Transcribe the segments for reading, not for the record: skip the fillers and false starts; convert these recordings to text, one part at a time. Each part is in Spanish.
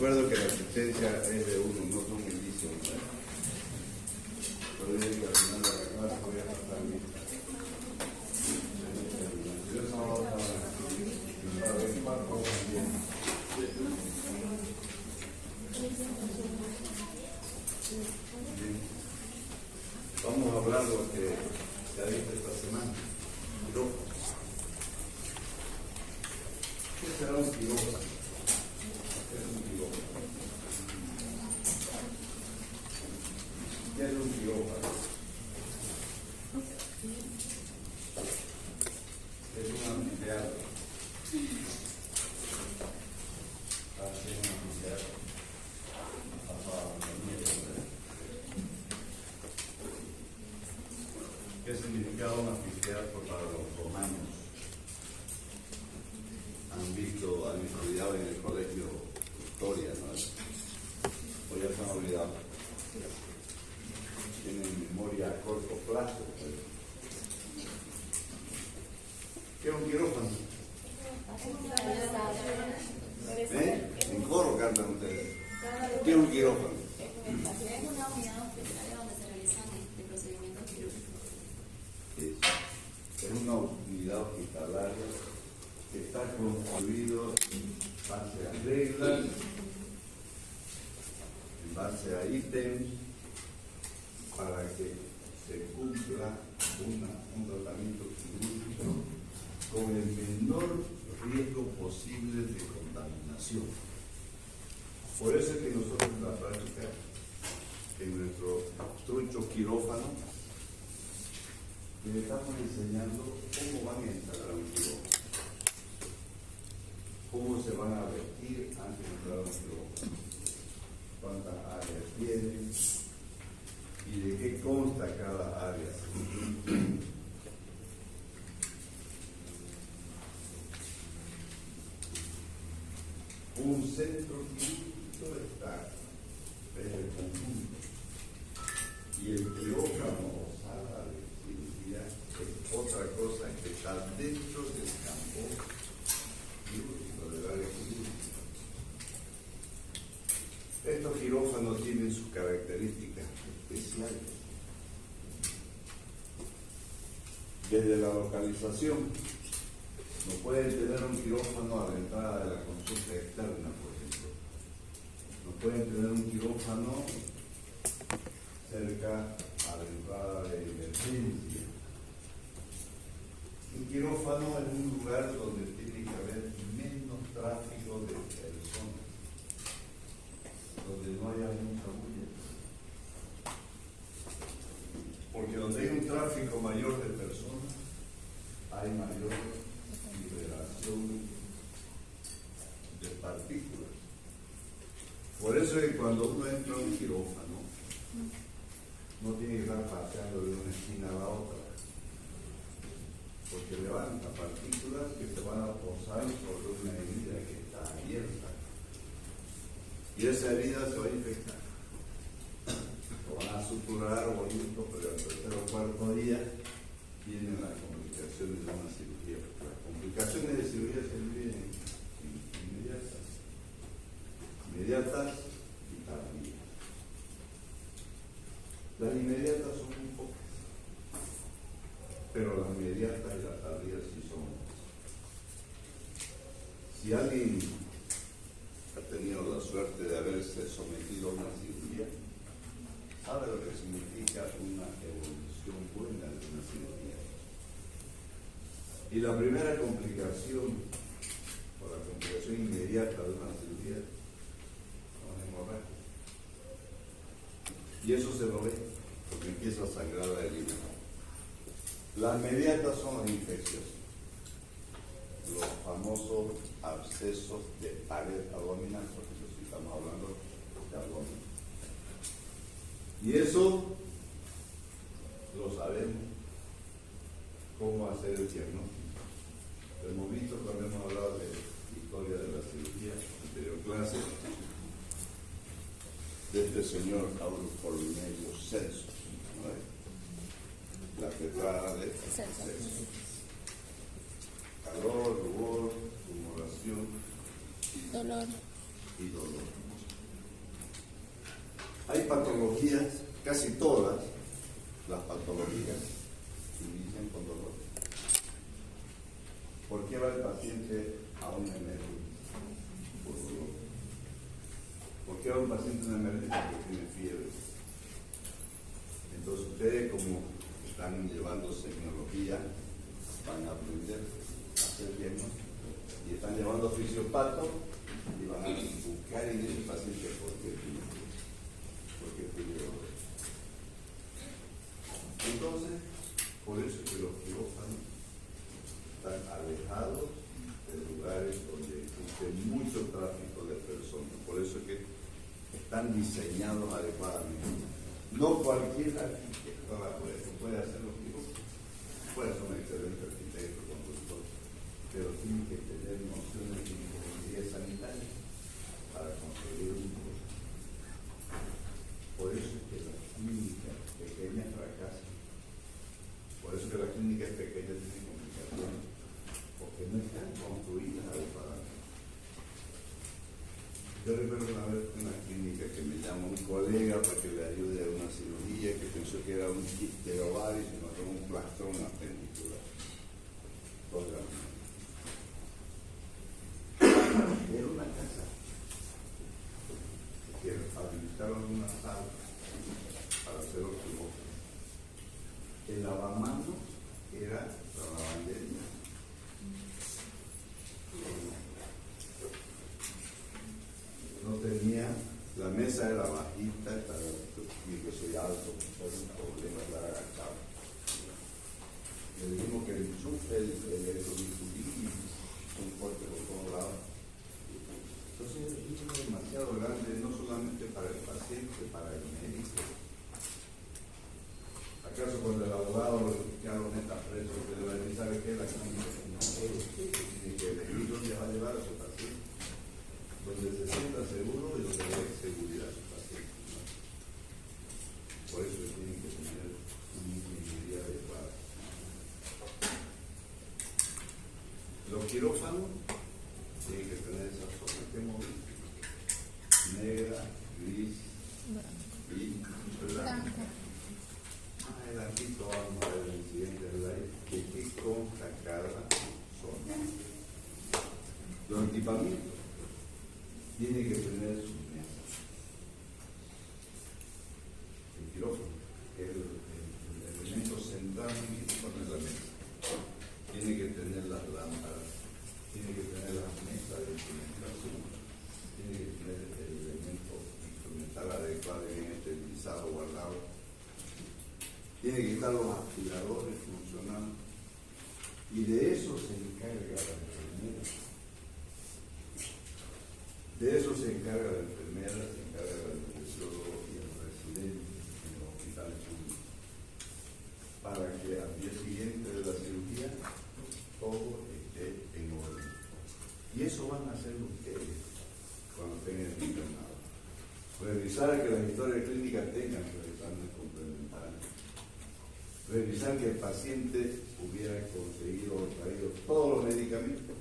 recuerdo que la asistencia es de uno, no son indicios. Pero yo digo, al final de la clase voy a pasar bien. Yo sábado para ver cuatro bien. Vamos a hablar de lo que se ha visto esta semana. Quirófano. ¿Qué será un quirófano? ¿Qué es un quirófano? ¿Qué es un quirófano? Es un anfiteatro. Hace un anfiteatro. ¿Qué significaba un anfiteatro para los romanos? Han estudiado en el colegio historia, ¿no? O ya se han olvidado. Tienen memoria a corto plazo. Pues. ¿Qué es un quirófano? En coro cantan ustedes. ¿Qué es un quirófano? Es una unidad hospitalaria donde se realizan procedimientos quirúrgicos. Es una unidad hospitalaria que está construido en base a reglas, en base a ítems, para que se cumpla un tratamiento quirúrgico con el menor riesgo posible de contaminación. Por eso es que nosotros en la práctica, en nuestro trucho quirófano, les estamos enseñando cómo van a instalar un quirófano, cómo se van a vestir antes de entrar a un quirófano, cuántas áreas tienen y de qué consta cada área. Un centro quirúrgico está en el conjunto y el quirófano o sala de cirugía es otra cosa que está dentro del campo quirúrgico, del área quirúrgica. Estos quirófanos tienen sus características especiales. Desde la localización, no pueden tener un quirófano a la entrada de la consulta externa, por ejemplo. No pueden tener un quirófano cerca a la entrada de emergencia. Un quirófano es un lugar donde tiene que haber menos tráfico de personas, donde no haya mucha bulla. Porque donde hay un tráfico mayor de personas, hay mayor liberación de partículas. Por eso es que cuando uno entra a un quirófano, no tiene que estar paseando de una esquina a la otra, porque levanta partículas que se van a posar sobre una herida que está abierta. Y esa herida se va a infectar. Lo van a suturar bonito, pero al tercer o cuarto día vienen las complicaciones de una cirugía. Las complicaciones de cirugía se viven inmediatas y tardías. Las inmediatas son muy pocas, pero las inmediatas y las tardías sí son muchas. Si alguien ha tenido la suerte de haberse sometido a una cirugía, sabe lo que significa una evolución buena de una cirugía. Y la primera complicación, o la complicación inmediata de una cirugía, son las hemorragias. Y eso se lo ve, porque empieza a sangrar la herida. Las inmediatas son las infecciosas, los famosos abscesos de pared abdominal, porque eso sí estamos hablando de abdomen. Y eso lo sabemos, cómo hacer el diagnóstico. Lo hemos visto cuando hemos hablado de historia de la cirugía, anterior clase, de este señor Aulus Cornelius Celsus, ¿no es? La tetrada de Celsus. Calor, rubor, tumoración y dolor. Hay patologías, casi todas las patologías inician con dolor. ¿Por qué va el paciente a una emergencia? Por dolor. ¿Por qué va un paciente a una emergencia? Porque tiene fiebre. Entonces ustedes, como están llevando semiología, van a aprender a hacer diagnóstico y están llevando fisiopato y van a buscar en ese paciente por qué tiene dolor. Entonces, por eso es que los quirófanos están alejados de lugares donde existe mucho tráfico de personas. Por eso es que están diseñados adecuadamente. No cualquier arquitecto puede hacer los quirófanos. Puede ser un excelente arquitecto, consultor, pero tiene que tener nociones de ingeniería sanitaria para conseguir un quirófano. Por eso es que las clínicas pequeñas fracasan. Por eso es que las clínicas pequeñas tienen complicaciones, porque no están construidas adecuadamente. Yo recuerdo una vez una clínica que me llamó un colega para que le ayude a una cirugía que pensó que era un quiste de ovario y se mató un plastrón apendicular. Era una casa que habilitaron una sala para hacer los quirófanos. El lavamanos era la lavandería. No tenía, la mesa era bajita, y que soy alto, no un problema estar agachado. Le dijimos que el enchufe, el bisturí, son fuertes por todos lados. Entonces es demasiado grande, no solamente para el paciente, para el médico. ¿Acaso cuando el abogado ya lo meta preso, usted le va a decir, ¿sabe qué? La clínica no tiene que elegir dónde va a llevar a su paciente, donde se sienta seguro y donde le dé seguridad a su paciente, ¿no? Por eso tienen que tener una ingeniería adecuada. Los quirófanos tienen que tener esa zona que hemos visto: negra, gris y blanca. El artito vamos a ver el siguiente slide, que qué consta cada zona. Los equipamientos tienen que tener sus mesas. El quirófano, que es el elemento central en el quirófano, es la mesa. Tiene que tener las lámparas, tiene que tener las mesas de instrumentación, tiene que tener el elemento instrumental adecuado y bien esterilizado, guardado. Tiene que estar los aspiradores funcionando. Y de eso se encarga la enfermera. De eso se encarga la enfermera, se encarga el anestesiólogo y el residente en los hospitales públicos. Para que al día siguiente de la cirugía todo esté en orden. Y eso van a hacer ustedes cuando tengan el internado. Revisar que las historias clínicas tengan exámenes complementarios. Revisar que el paciente hubiera conseguido o traído todos los medicamentos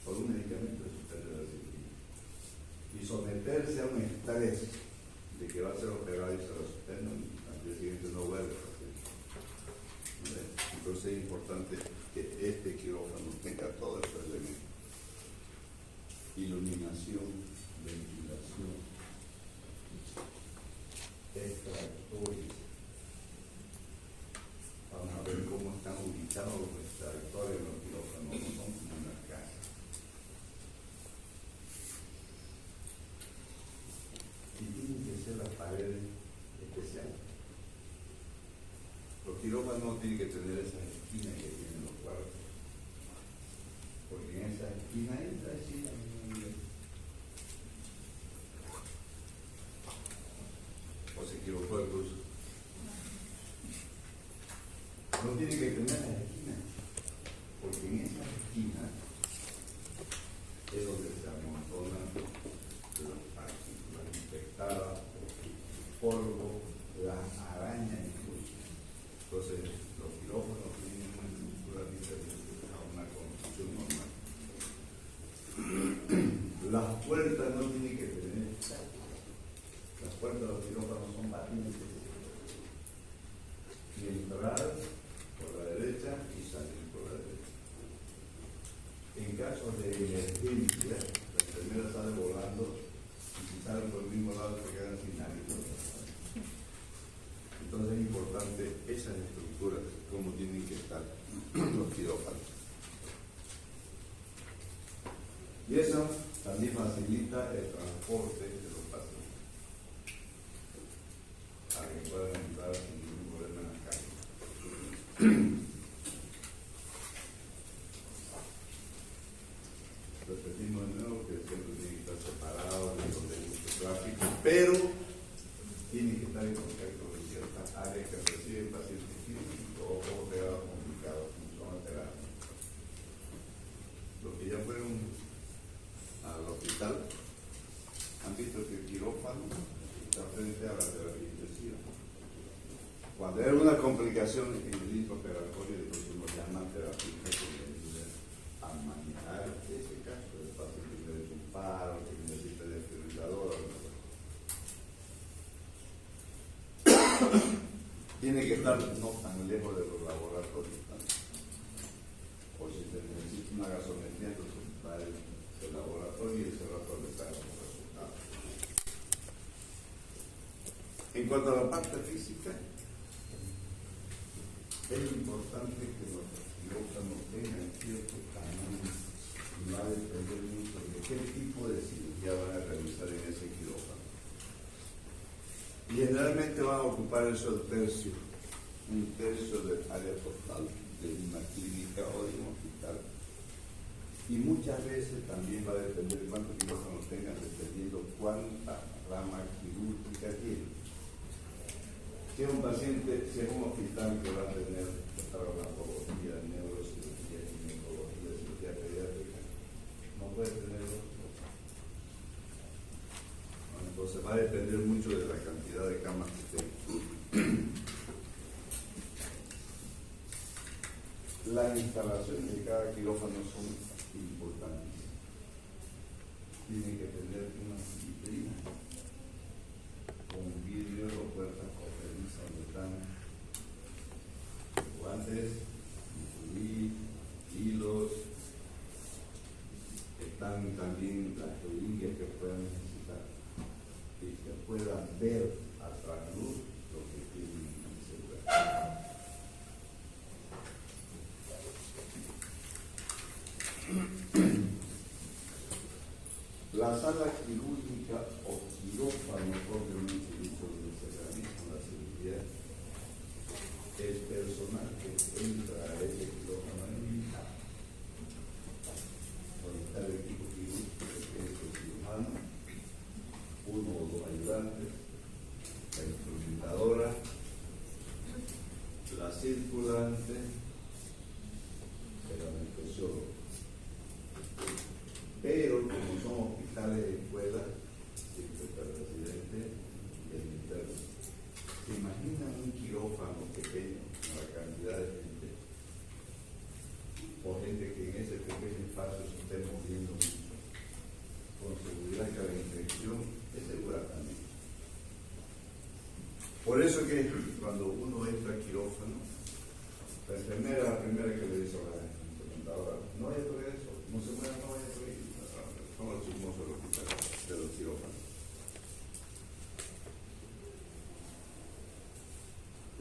por un medicamento de suspender la cirugía y someterse a un estrés de que va a ser operado y se lo suspenden y al día siguiente no vuelve a paciente. Entonces es importante que este quirófano tenga todos estos elementos: iluminación, ventilación, extractores. Vamos a ver cómo están ubicados los extractores de los quirófanos, no son como una casa. Y tienen que ser las paredes especiales. Los quirófanos no tienen que tener esas esquinas que tienen los cuartos, porque en esas esquinas entra así o se equivocó el curso. No tiene que tener las esquinas, porque en esas esquinas es donde se amontonan las partículas infectadas, polvo, las arañas incluso. Entonces, los quirófanos tienen una estructura diferente a una construcción normal. Las puertas no tienen que tener, las puertas también facilita el transporte de los pacientes para que puedan entrar sin ningún problema en la calle. Repetimos de nuevo que el centro tiene que estar separado de donde hay mucho tráfico, pero tiene que estar en contacto con ciertas áreas que reciben pacientes clínicos o pegados complicados, como son las terapias. Los que ya fueron al hospital han visto que el quirófano está frente a la terapia intensiva. Cuando hay una complicación en el intraoperatorio, entonces uno llama al terapista que le ayude a manejar ese caso del paciente que necesita un paro, que necesita desfibrilador. Tiene que estar no tan lejos de los laboratorios. O si se necesita una gasometría, entonces va el laboratorio y ese rato le trae los resultados. En cuanto a la parte física, es importante que los quirófanos tengan cierto tamaño y va a depender mucho de qué tipo de cirugía van a realizar en ese quirófano. Y generalmente van a ocupar eso un tercio del área total de una clínica o de un hospital. Y muchas veces también va a depender de cuántos quirófanos tengan, dependiendo cuánta rama quirúrgica tiene. Si es un paciente, si es un hospital que va a tener traumatología, neurocirugía, ginecología, cirugía pediátrica, no puede tener dos. Entonces va a depender mucho de la cantidad de camas que tenga. Las instalaciones de cada quirófano son importantísimas. Tienen que tener una vitrina con vidrio o puertas corredizas donde están guantes, hilos, están también las jeringas que puedan necesitar y que puedan ver a trasluz lo que tienen en ese lugar. La sala quirúrgica o quirófano propiamente dicho donde se realiza la cirugía, el personal que entra a ese quirófano es limitado. Donde está el equipo quirúrgico, que es el cirujano, uno o dos ayudantes, la instrumentadora, la circulante, el anestesiólogo. Pero como son hospitales de escuela, siempre está el residente y el interno. ¿Se imaginan un quirófano pequeño con la cantidad de gente? O gente que en ese pequeño espacio se esté moviendo mucho. Con seguridad que la infección es segura también. Por eso que cuando uno entra al quirófano, la primera que le dice a la instrumentadora, no vaya a tocar eso, no se mueva, no vaya a tocar. Son los chismosos de los hospitales, de los quirófanos.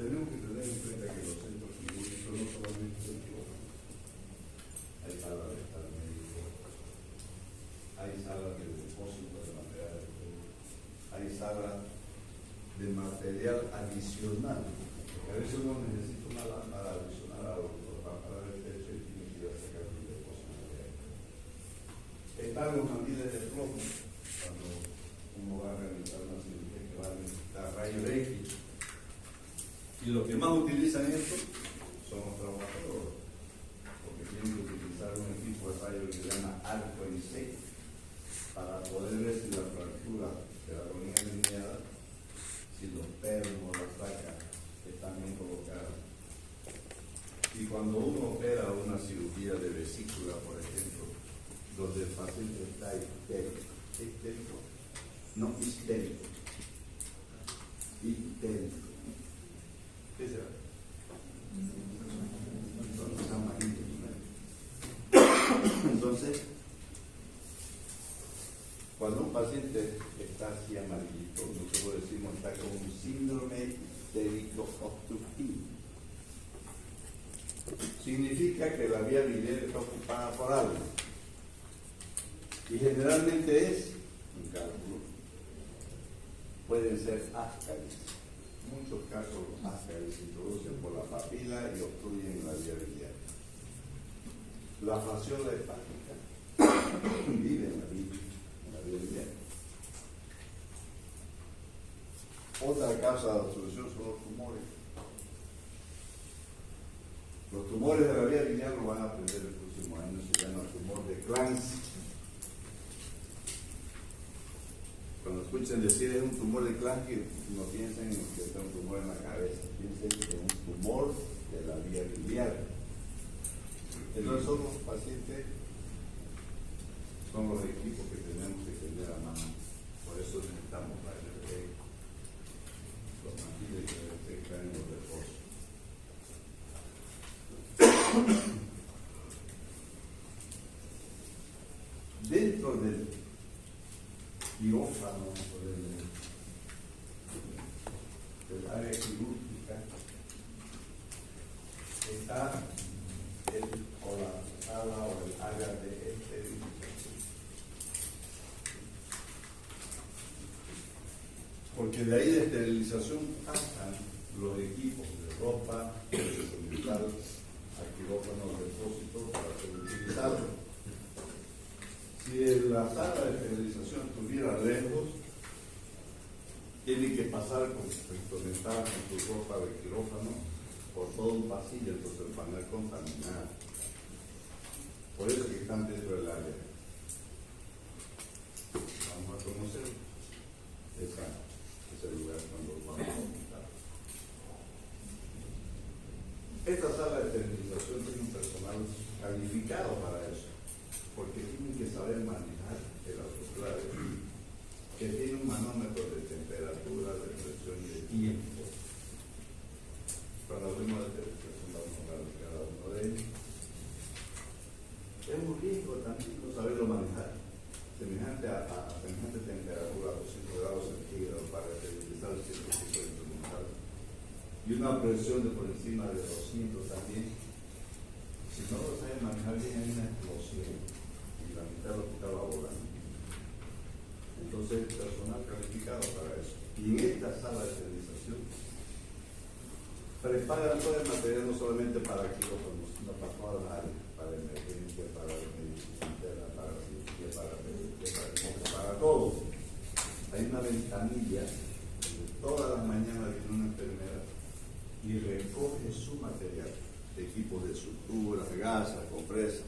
Tenemos que tener en cuenta que los centros quirúrgicos no solamente son quirófanos. Hay salas de estar médico, hay salas de depósito de material, hay salas de material adicional. Porque a veces uno necesita una lámpara adicional a la lámpara del techo y tiene que ir a sacar un depósito de material. Están los mandiles de plomo, cuando uno va a realizar una cirugía que va a necesitar rayos X. Y los que más utilizan esto son los traumatólogos, porque tienen que utilizar un equipo de rayos que se llama arco en seco para poder ver si la fractura de la columna lineal, si los pernos, las placas están bien colocadas. Y cuando uno opera una cirugía de vesícula, por ejemplo, donde el paciente está histérico, no histérico, histérico. ¿Qué será? Entonces, cuando un paciente está así amarillito, nosotros decimos está con un síndrome histérico obstructivo. Significa que la vía biliar está ocupada por algo. Y generalmente es un cálculo. Pueden ser ascaris. En muchos casos los ascaris se introducen por la papila y obstruyen la vía biliar. La fasciola hepática vive en la vía biliar. Otra causa de obstrucción son los tumores. Los tumores de la vía biliar lo van a aprender el próximo año, se llama tumor de Clancy. Cuando escuchen decir es un tumor de Clancy, no piensen en que es un tumor en la cabeza, piensen en un tumor de la vía biliar. Entonces son los pacientes, son los equipos que tenemos que tener a mano. Por eso necesitamos la LP, los mantiles que se caen en los reposos. Dentro del quirófano o del área quirúrgica está la sala o el área de esterilización. Porque de ahí de esterilización pasan los equipos de ropa, de hospital, a quirófano de depósito para ser utilizado. Si la sala de esterilización estuviera lejos, tiene que pasar con su ropa de quirófano por todo un pasillo, entonces van a contaminar. Por eso que están dentro del área. Vamos a conocer ese lugar cuando vamos a visitar. Esta sala de esterilización tiene un personal calificado para eso, porque tienen que saber manejar el autoclave, que tiene un manómetro de temperatura, de presión y de tiempo. Cuando hablemos de esterilización vamos a hablar de cada uno de ellos. Es muy riesgo también no saberlo manejar, semejante a semejante temperatura, 200 grados centígrados para esterilizar cierto tipo de instrumental. Y una presión de por encima de 200 también. Si no lo saben manejar bien, hay una explosión y la mitad del hospital va volando. Entonces, personal calificado para eso. Y en esta sala de esterilización preparan todo el material no solamente para quirófanos, sino para todas las áreas, para emergencia, para medicina interna, para cirugía, para todo. Hay una ventanilla donde todas las mañanas viene una enfermera y recoge su material, equipos de sutura, gasas, compresas,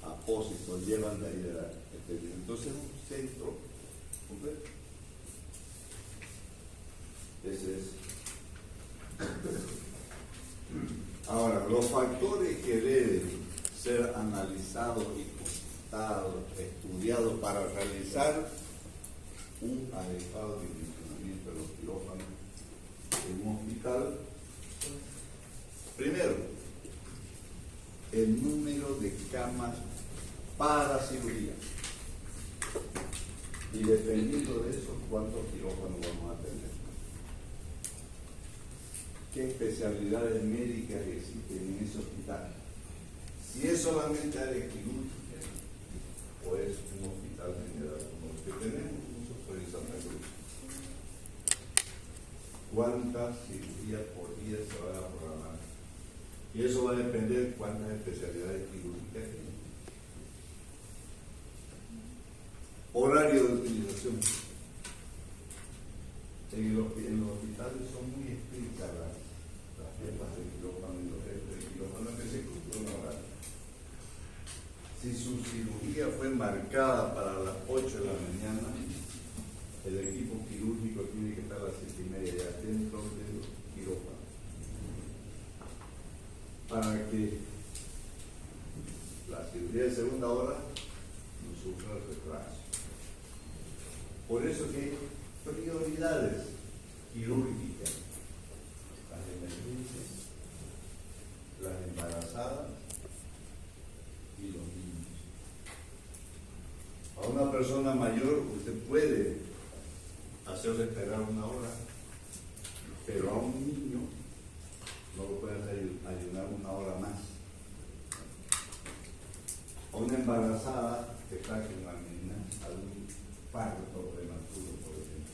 apósitos, llevan de ahí de la esterilización. Entonces es un centro completo. Ese es. Ahora, los factores que deben ser analizados y consultados, estudiados para realizar un adecuado dimensionamiento de los quirófanos en un hospital. Primero, el número de camas para cirugía. Y dependiendo de eso, ¿cuántos quirófanos vamos a tener? ¿Qué especialidades médicas existen en ese hospital? Si es solamente área quirúrgica o es un hospital general como los que tenemos nosotros en Santa Cruz. ¿Cuántas cirugías por día se van a programar? Y eso va a depender de cuántas especialidades quirúrgicas tienen. Horario de utilización. En los hospitales son muy estrictas las jefas de quirófano y los jefes de quirófano que se cumplen un horario. Si su cirugía fue marcada para las 8 de la mañana, el equipo quirúrgico tiene que estar a las 7:30 ya dentro del quirófano, para que la cirugía de segunda hora no sufra retraso. Por eso que hay prioridades quirúrgicas: las emergencias, las embarazadas y los niños. A una persona mayor usted puede hacerle esperar una hora, pero a un niño no lo puede hacer ayunar una hora más. A una embarazada que está con la niña parto prematuro, por ejemplo.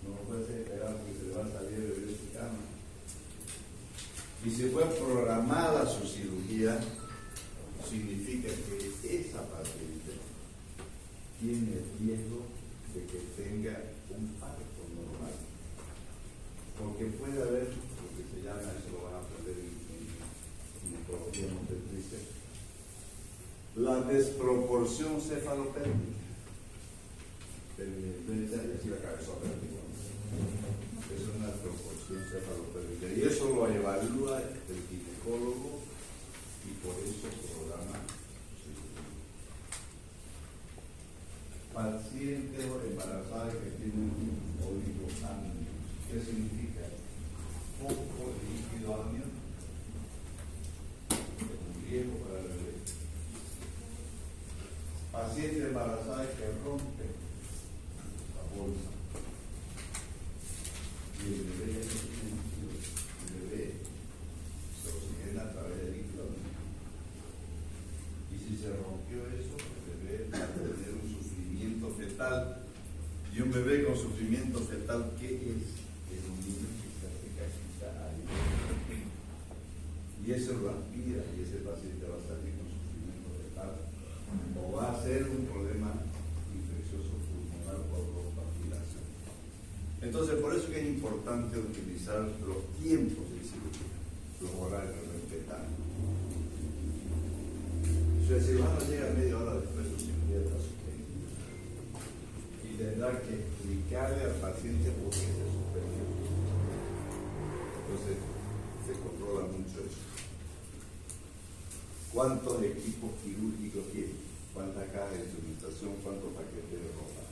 No puede esperar porque se le va a salir de su cama. Y si fue programada su cirugía, significa que esa paciente tiene el riesgo de que tenga un parto normal. Porque puede haber lo que se llama, eso lo van a aprender en ginecología obstetricia, la desproporción cefalopélvica. Decir la cabeza es una proporción cefalopélvica y eso lo evalúa el ginecólogo y por eso programa su cirugía. Pacientes embarazadas que tienen un oligoamnios. ¿Qué significa? Poco líquido amniótico. Es un riesgo para el bebé. Pacientes embarazadas que rompen la bolsa. Y el bebé ya no tiene líquido. El bebé se oxigena a través del líquido amniótico. Y si se rompió eso, el bebé va a tener un sufrimiento fetal. Y un bebé con sufrimiento fetal, ¿qué es? Es un niño que se hace cajita ahí. Y eso lo aspira y ese paciente va a salir con sufrimiento fetal. O va a ser un problema infeccioso pulmonar por broncoaspiración. Entonces, por eso que es importante utilizar los tiempos de cirugía, los horarios respetando. Si el cirujano llega media hora después de su cirugía, está suspendido. Y tendrá que explicarle al paciente por qué se suspendió. Entonces, se controla mucho eso. ¿Cuántos equipos quirúrgicos tiene? ¿Cuántas cajas de instrumentación? ¿Cuántos paquetes de ropa?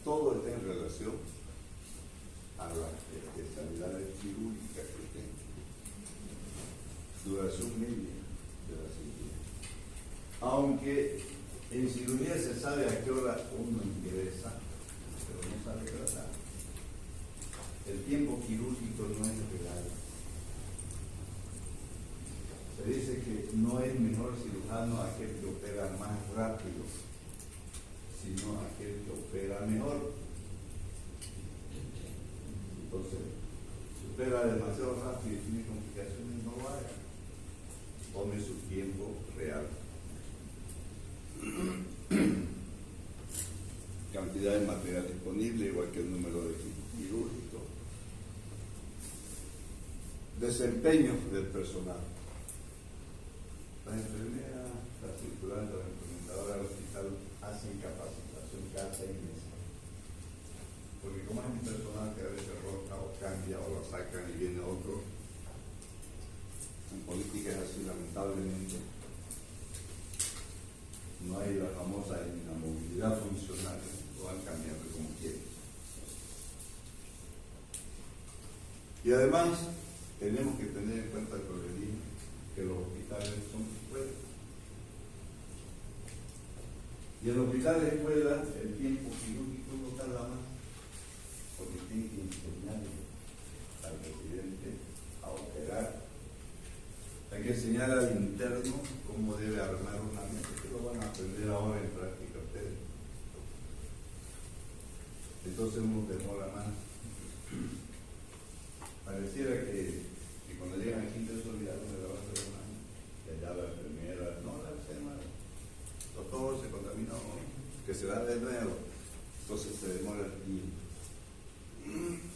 Todo está en relación a las especialidades quirúrgicas que tiene. Duración media de la cirugía. Aunque en cirugía se sabe a qué hora uno ingresa, pero no sabe tratar. El tiempo quirúrgico no es real. Se dice que no es mejor cirujano aquel que opera más rápido, sino aquel que opera mejor. Entonces, si opera demasiado rápido y tiene complicaciones, no lo haga. Tome su tiempo real. Cantidad de material disponible, igual que el número de equipos quirúrgicos. Desempeño del personal. Las enfermeras, las circulantes, las implementadoras del hospital hacen capacitación cada 6 meses. Porque como es un personal que a veces rota o cambia o lo sacan y viene otro, en política es así, lamentablemente. No hay la famosa inamovilidad funcional, lo van cambiando como quieren. Y además, tenemos que tener en cuenta que los hospitales son escuelas. Y en los hospitales de escuela, el tiempo quirúrgico no tarda más, porque tiene que enseñarle al residente a operar. Hay que enseñar al interno cómo debe armar una mesa, que lo van a aprender ahora en práctica ustedes. Entonces uno demora más. Pareciera que cuando llegan aquí se olvidaron de lavarse las manos. Y allá la enfermera, no la enfermera, doctor se contaminó, que se da de nuevo. Entonces se demora el tiempo.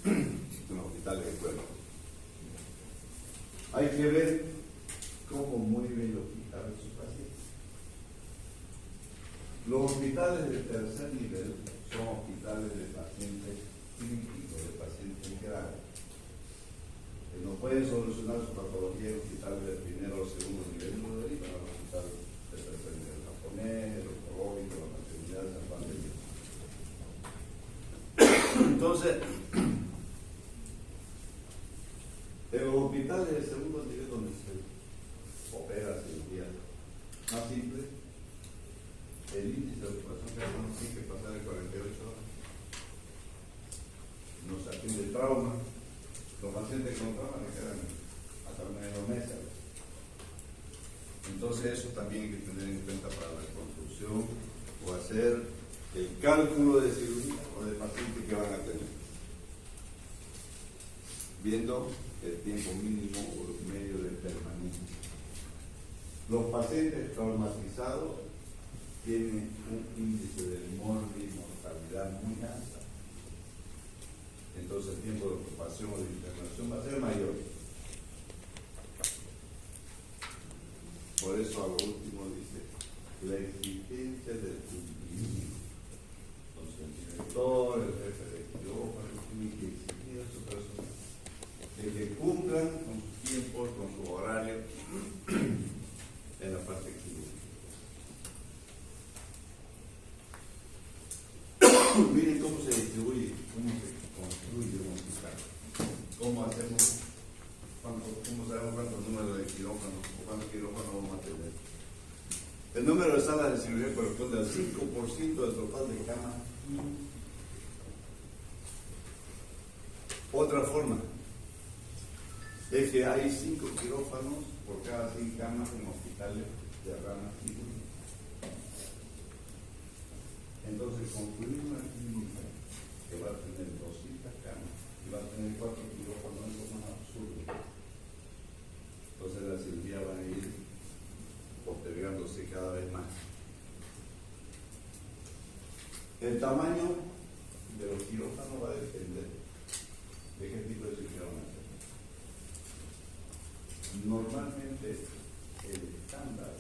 En los hospitales de escuela. Hay que ver cómo mueve el hospital de su paciente. Los hospitales de tercer nivel son hospitales de pacientes críticos, de pacientes graves. Que no pueden solucionar su patología en hospitales de primero o segundo nivel, no lo derivan al hospital de tercer nivel japonés, el oncológico, la maternidad de San Juan de Dios. Entonces, en los hospitales de segundo nivel donde se opera cirugía más simple, el índice de ocupación no tiene que pasar de 48 horas. No se atiende el trauma. Los pacientes con trauma le quedan hasta menos 2 meses. Entonces eso también hay que tener en cuenta para la reconstrucción o hacer el cálculo de cirugía o de paciente que van a tener, viendo el tiempo mínimo o medio de permanencia. Los pacientes traumatizados tienen un índice de mortalidad muy alto. Entonces el tiempo de ocupación o de internación va a ser mayor. Por eso a lo último dice la exigencia del cumplimiento. Entonces el director, el jefe de quirófano, tiene que exigir a su personal de que cumplan con sus tiempos, con su horario en la parte quirúrgica. Miren cómo se distribuye, cómo se construye un hospital, cómo hacemos, cómo sabemos cuántos números de quirófanos o cuántos quirófanos vamos a tener. El número de salas de cirugía corresponde al 5% del total de camas. Otra forma es que hay 5 quirófanos por cada 100 camas en hospitales de rama quirúrgica. Entonces, construir una clínica que va a tener 200 camas y va a tener 4 quirófanos es lo más absurdo. Entonces, la cirugía va a ir postergándose cada vez más. El tamaño de los quirófanos va a depender de qué tipo de cirugía van a hacer. Normalmente, el estándar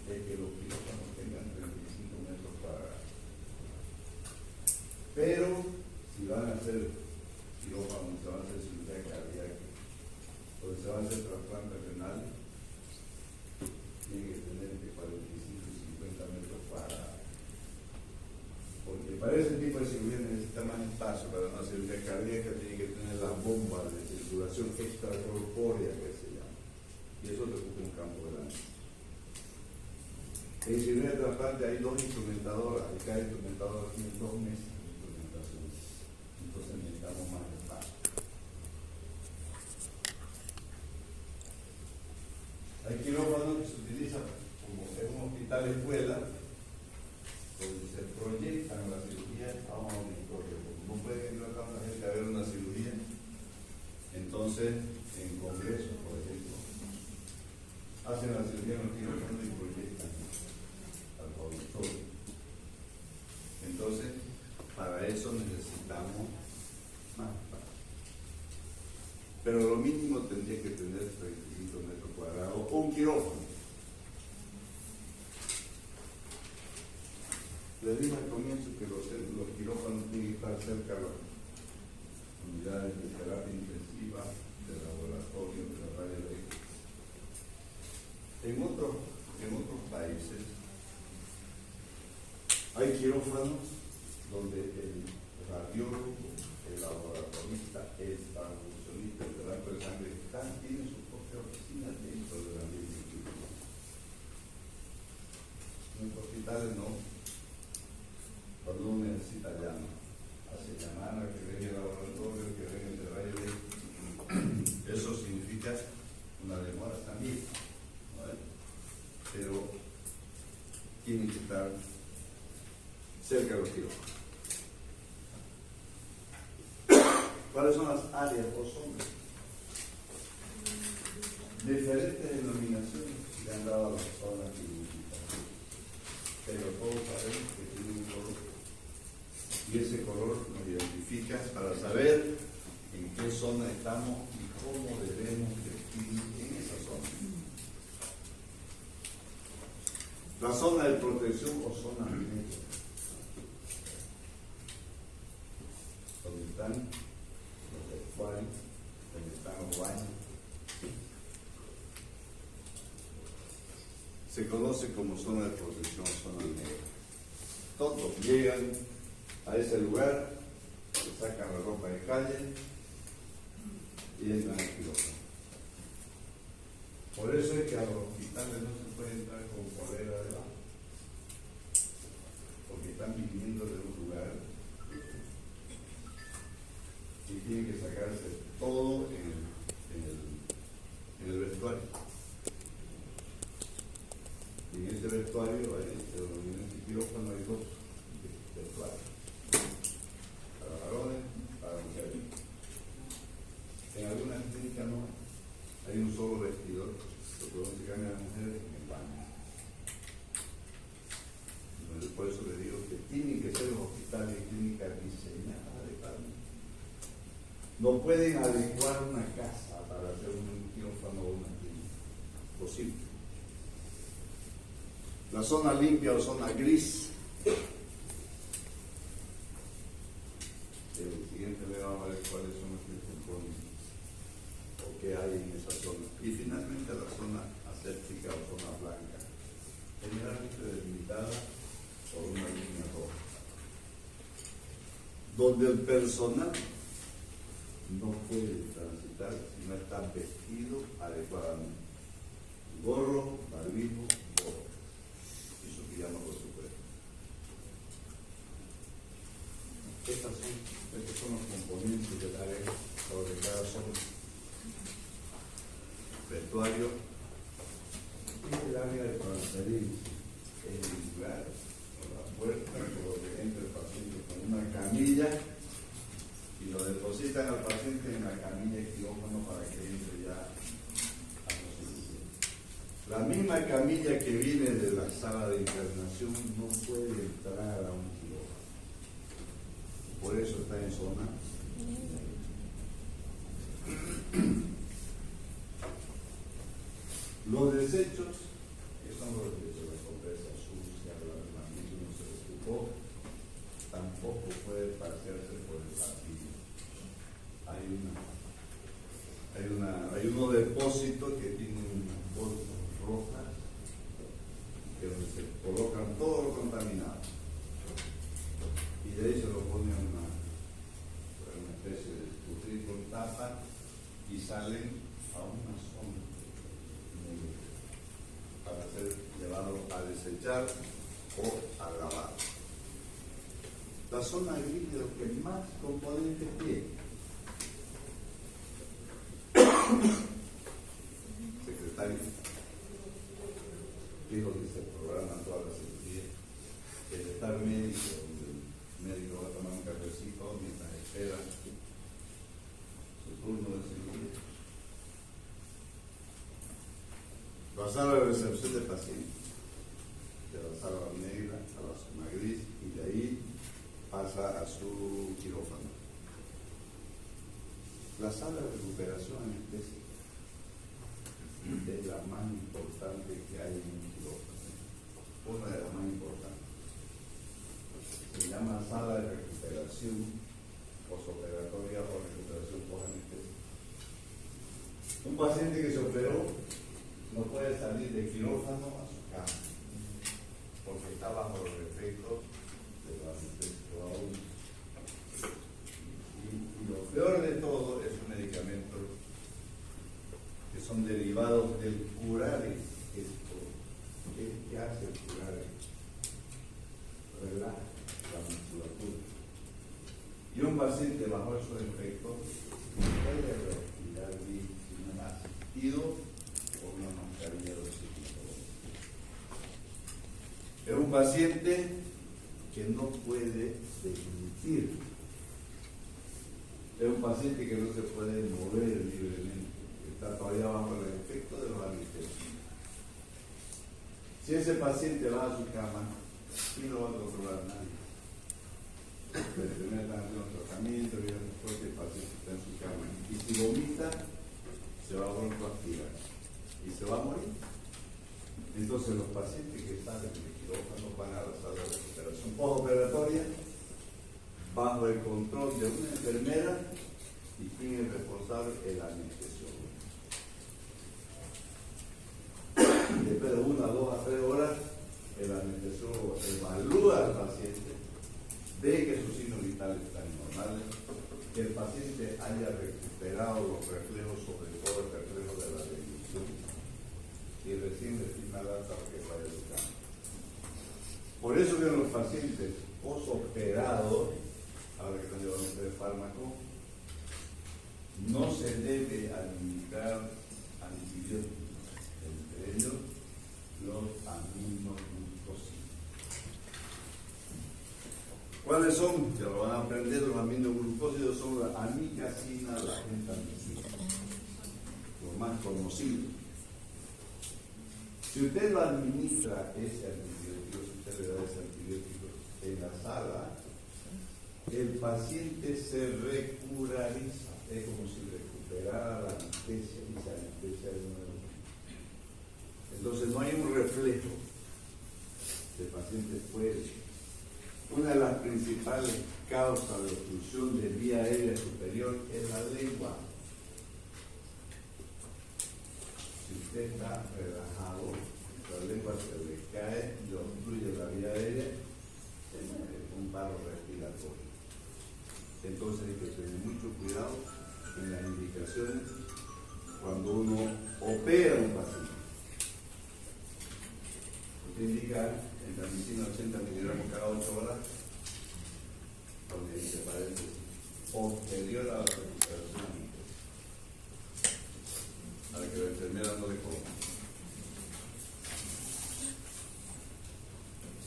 es que los quirófanos tengan 35 metros cuadrados. Pero, si van a hacer quirófanos, se van a hacer cirugía cardíaca, o se van a hacer trasplantes renales, tiene que tener entre 45 y 50 metros cuadrados. Porque para ese tipo de cirugía necesita más espacio. Para una cirugía cardíaca tiene que tener las bombas de circulación extracorpórea que se llama. Y eso te ocupa un campo grande. En cirugía de trasplante hay 2 instrumentadoras, y cada instrumentadora tiene 2 meses de instrumentación. Entonces necesitamos más espacio. Hay quirófanos que se utilizan como en un hospital escuela, donde se proyectan las cirugías a un auditorio. No puede entrar tanta gente a ver una cirugía. Entonces, en congresos, por ejemplo, hacen la cirugía en los quirófanos y proyectan al auditorio. Entonces, para eso necesitamos más espacio. Pero lo mínimo tendría que tener 35 metros cuadrados un quirófano. Les dije al comienzo que los quirófanos tienen que estar cerca de las unidades de terapia intensiva, de laboratorio, de la raya X. En otros países hay quirófanos donde el radiólogo, el laboratorista, el transfusionista, el terapeuta de sangre tienen su propia oficina dentro del ambiente quirúrgico. En los hospitales no. Cuando uno necesita llama, hace llamar a que venga el laboratorio, que venga el de rayo X. Eso significa una demora también, ¿no? Pero tienen que estar cerca de los quirófanos. ¿Cuáles son las áreas o zonas? Diferentes denominaciones le han dado a las zonas quirúrgicas, pero todos sabemos que tienen un color. Y ese color nos identifica para saber en qué zona estamos y cómo debemos vestir en esa zona. La zona de protección o zona negra, donde están los vestuarios, donde están los baños. Se conoce como zona de protección o zona negra. Todos llegan a ese lugar, se sacan la ropa de calle y entran al quirófano. Por eso es que a los hospitales no se puede entrar con polera debajo, porque están viniendo de un lugar y tienen que sacarse todo en el vestuario. Y en ese vestuario, se denomina quirófano, hay 2 No pueden adecuar una casa para hacer un quirófano o una clínica. Posible. La zona limpia o zona gris. El siguiente le vamos a ver cuáles son los que componen o qué hay en esa zona. Y finalmente la zona aséptica o zona blanca, generalmente delimitada por una línea roja, donde el personal no puede transitar si no está vestido adecuadamente. Gorro, barbijo, gorro y su pijama por supuesto. Estos son los componentes del área sobre cada zona. Vestuario y el área de transferencia, el lugar o la puerta por donde entra el paciente con una camilla y lo depositan al paciente en la camilla de quirófano para que entre ya a la solución. La misma camilla que viene de la sala de internación no puede entrar a un quirófano. Por eso está en zona. Los desechos, que son los desechos, la compresa sucia, la que no se ocupó, tampoco puede pasearse por el pasillo. Hay unos depósitos que tienen unas bolsas rojas, que donde se colocan todo lo contaminado. Y de ahí se lo ponen una especie de escurrir con tapa y salen a una zona para ser llevado a desechar o a lavar. La zona gris de lo que más componentes tiene. Secretario, dijo que se programan todas las cirugías. El estar médico, donde el médico va a tomar un cafecito mientras espera su turno de cirugía. La sala de recepción de pacientes, de la sala negra a la zona gris, y de ahí pasa a su quirófano. La sala de recuperación anestésica es la más importante que hay en un quirófano, una de las más importantes. Se llama sala de recuperación posoperatoria o recuperación post-anestésica. Un paciente que se operó no puede salir de quirófano a su cama porque está bajo los efectos de la anestésico aún. Y lo peor de todo es un medicamento que son derivados del curare. ¿Qué hace el curare? Relaja la musculatura. Y un paciente bajo esos efectos puede respirar bien sin un asistido o una mascarilla de oxígeno. Es un paciente que no puede deglutir. Es un paciente que no se puede mover libremente, que está todavía bajo el efecto de los anestésicos. Si ese paciente va a su cama, ¿quién lo va a controlar? Nadie. El primer haciendo un tratamiento, y después que el paciente está en su cama. Y si vomita, se va a broncoaspirar y se va a morir. Entonces los pacientes que salen de quirófano van a la sala de recuperación postoperatoria bajo el control de una enfermera. ¿Y quién es responsable? El anestesiólogo. Después de 1, 2 a 3 horas, el anestesiólogo evalúa al paciente, ve que sus signos vitales están normales, que el paciente haya recuperado los reflejos, sobre todo el reflejo de la deglución, y recién le firma la alta para que vaya a su cama. Por eso que los pacientes posoperados, ahora que están llevando el fármaco, no se debe administrar antibióticos, entre ellos los aminoglucósidos. ¿Cuáles son? Ya lo van a aprender. Los aminoglucósidos son la amikacina, la gentamicina, los más conocidos. Si usted lo administra ese antibiótico, si usted le da ese antibiótico en la sala, el paciente se recurariza. es como si recuperara la anestesia y se anestesia de nuevo. Entonces no hay un reflejo. El paciente puede. Una de las principales causas de obstrucción de vía aérea superior es la lengua. Si usted está relajado, la lengua se le cae, le obstruye la vía aérea, se muere un paro respiratorio. Entonces hay que tener mucho cuidado en las indicaciones cuando uno opera a un paciente. Usted indica gentamicina 80 miligramos cada 8 horas, donde dice paréntesis, posterior a la recuperación. Para que la enfermera no le coma.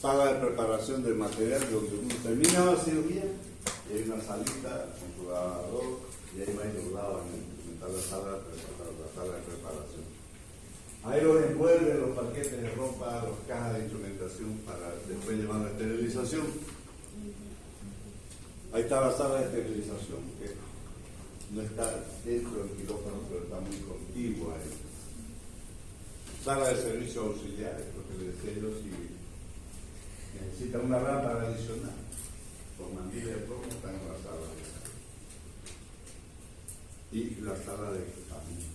Sala de preparación del material donde uno termina la cirugía y hay una salita con su lavador y ahí va a ir los lados en la sala de preparación. Ahí los envuelven los paquetes de ropa, las cajas de instrumentación para después llevar a la esterilización. Ahí está la sala de esterilización, que no está dentro del quirófano, pero está muy contigua ahí. Sala de servicios auxiliares, lo que les decía yo, si necesita una lámpara adicional, con mandilla de plomo, está en la sala de y la sala de equipamiento,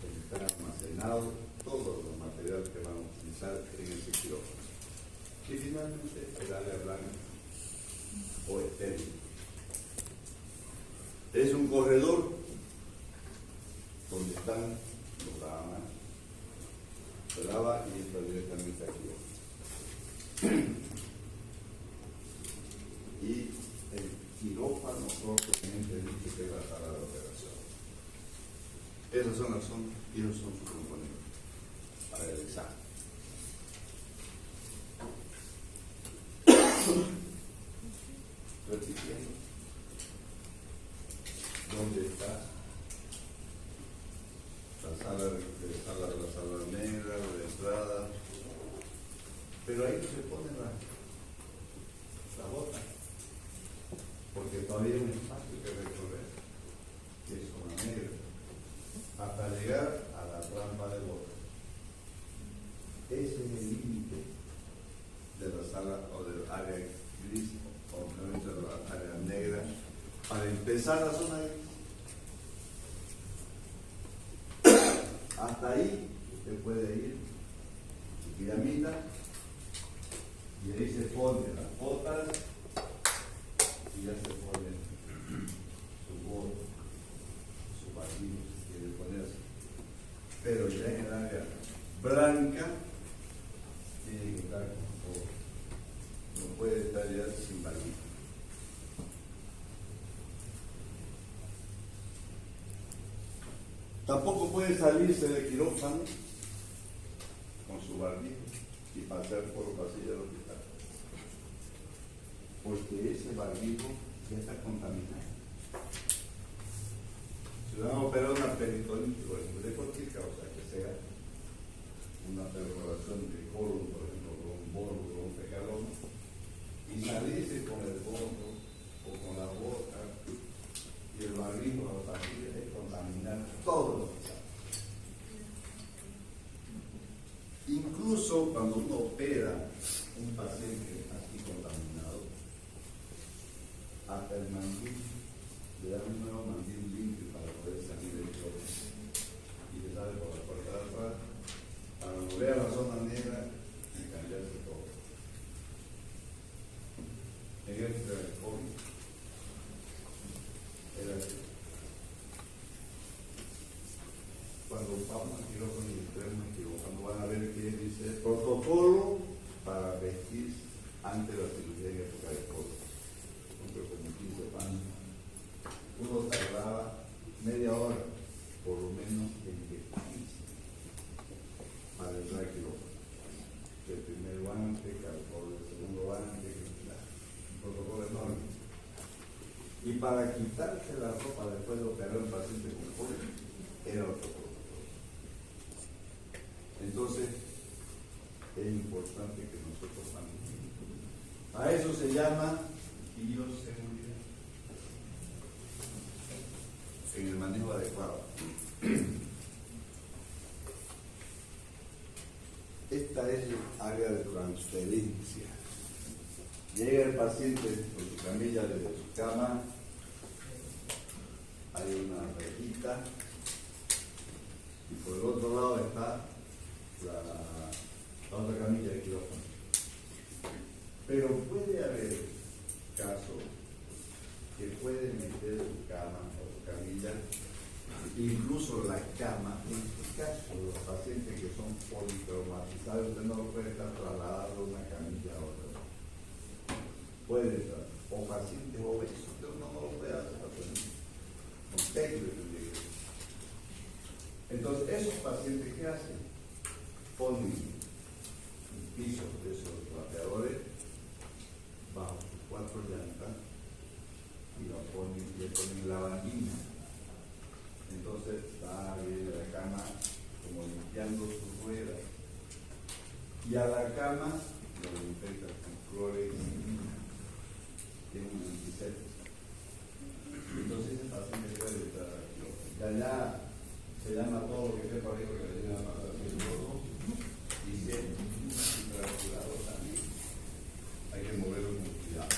donde está almacenado todos los materiales que van a utilizar en ese quirófano. Y finalmente el área blanca o estéril. Es un corredor donde están los lavamanos. Se lava y entra directamente aquí. Y el quirófano propiamente dicho que es la sala de operación. Esas son las y esos son sus componentes para el examen. Repitiendo. ¿Dónde está la sala negra, la entrada? Pero ahí se pone la bota, porque todavía hay un espacio que recorrer, que es zona negra, hasta llegar a la trampa de bota. Ese es el límite de la sala o del área gris, o de la área negra, para empezar la zona gris. Hasta ahí usted puede ir su pijamita y ahí se ponen las botas y ya se pone su gorro, su vacío, si quiere ponerse. Pero ya en el área blanca tiene que estar con todo. No puede estar ya sin barbijo. Tampoco puede salirse del quirófano con su barbijo y pasar por los pasillos del hospital, porque ese barbijo ya está contaminado. Si van a operar una peritonitis, de cualquier causa que sea, una perforación de colon, por ejemplo, con un bolo, con un fecalón, y salirse con el bolo o con la boca y el barbijo a los pasillos, es contaminar todo lo que está. Incluso cuando uno opera un paciente así contaminado, hasta el mandil, le dan un nuevo mandil limpio para poder salir del quirófano y le sale por la puerta de atrás para volver a la zona negra y cambiarse todo. En el COVID era así. Cuando vamos al quirófano y entremos al quirófano van a ver que dice protocolo para vestir antes de la cirugía en época de COVID. Como 15 panes. Uno tardaba media hora, por lo menos, en vestirse para entrar al quirófano. El primer guante, el segundo guante, un protocolo enorme. Y para quitarse la ropa después de operar a un paciente con COVID, era otro protocolo. Entonces, es importante que nosotros también. A eso se llama bioseguridad. En el manejo adecuado. Esta es el área de transferencia. Llega el paciente con su camilla desde su cama, hay una rejita y por el otro lado está la otra camilla de quirófano. Pero puede haber casos que pueden meter su cama o su camilla, incluso la cama, en este caso los pacientes que son politraumatizados, usted no lo puede estar trasladando de una camilla a otra. Puede estar, o pacientes obesos, usted no lo puede hacer, con técnicos. Entonces, esos pacientes, ¿qué hacen? Ponen un piso de esos trapeadores bajo sus 4 llantas y le ponen lavandina. Entonces está bien la cama como limpiando sus ruedas. Y a la cama lo infectan con clorexidina, que es un antiséptico. Entonces ese paciente puede estar aquí. Ya se llama todo lo que esté por ahí, porque le llama todo. Y siempre, cuidado también. Hay que moverlo con cuidado.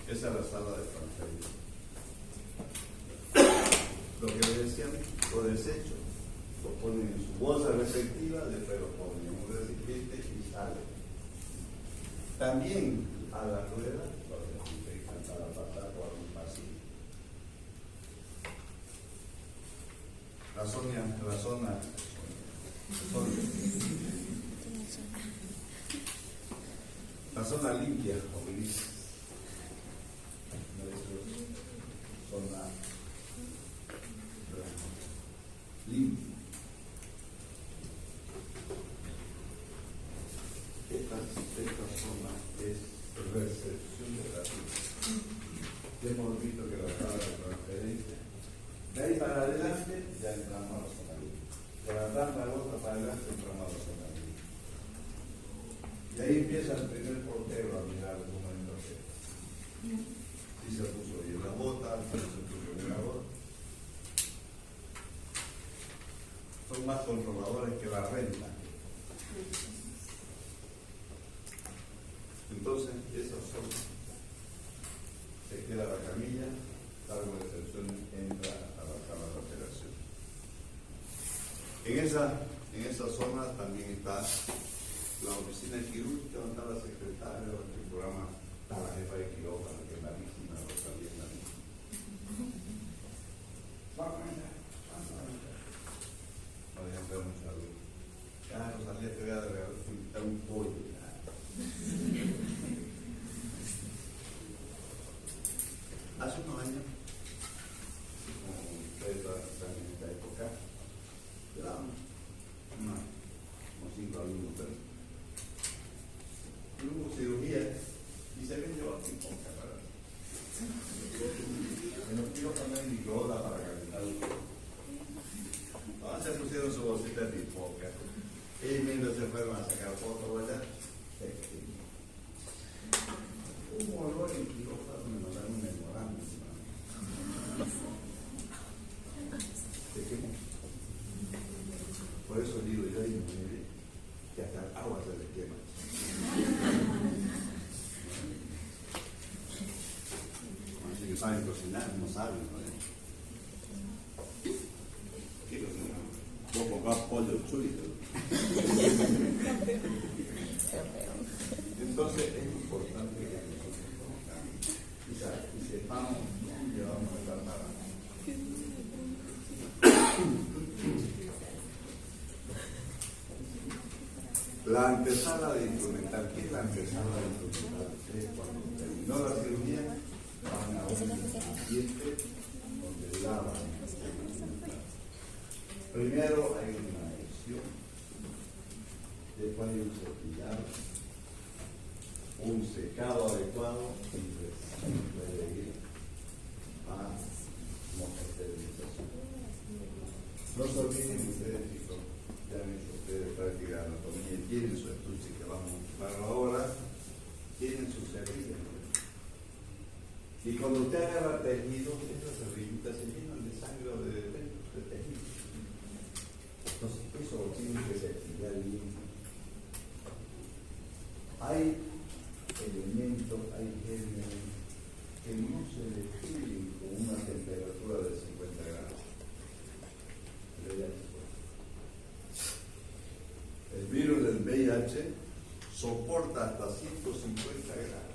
Esa es la sala de transferencia. Lo que le decían, los desechos, lo ponen en su bolsa respectiva, después lo ponen en un recipiente y sale. También a la rueda lo desinfectan para pasar por un pasillo. La zona limpia o gris. Zona limpia. Esta zona es recepción de la vida. Ya hemos visto que la sala de transferencia. De ahí para adelante ya entramos a la zona limpia. De la rampa de otra para adelante entramos a la zona limpia. Y ahí empieza el primer portero a mirar el momento que si se puso bien la bota, si no se puso bien la bota. Son más controladores que la renta. Entonces, esa zona se queda la camilla, salvo de excepción, entra a la sala de operación. En esa zona también está la oficina quirúrgica, donde está la secretaria, donde el programa está la jefa de quirófano, que es la víctima, Rosalía es la víctima. María Antonio, un saludo. Rosalía, te voy a regalar un pollo. Hace unos años, como ustedes están en esta época, quedaban como 5 alumnos, pero hubo cirugía y se ven yo aquí con cámara. En los tíos también microondas para calentar el fuego. Se pusieron su bolsita de pipoca. Y mientras se fueron a sacar fotos allá, un olor en quirófano, me mandaron un memorando. ¿Se quemó? Por eso digo yo, que hasta el agua se le quema. Así que saben cocinar, no saben, ¿no? ¿Qué cocinar? Vos pongas pollo chulo. Entonces es importante que nosotros conozcamos y sepamos dónde vamos a estar parando. La antesala de instrumental. ¿Qué es la antesala de instrumental? Es cuando terminó la cirugía, van a un ambiente donde lavan el instrumental. Primero hay una edición, después hay un cepillado, un secado adecuado y puede ir a monoesterilización. No se olviden ustedes, chicos, ya han hecho ustedes práctica de anatomía, tienen su estuche que vamos a ocuparlo ahora, tienen su cerrillo. Y cuando usted agarra tejido, esas cerrillitas se llenan de sangre o de tejido. Entonces, eso lo tiene que estudiar bien. Hay elementos, hay gérmenes que no se destruyen con una temperatura de 50 grados. El virus del VIH soporta hasta 150 grados.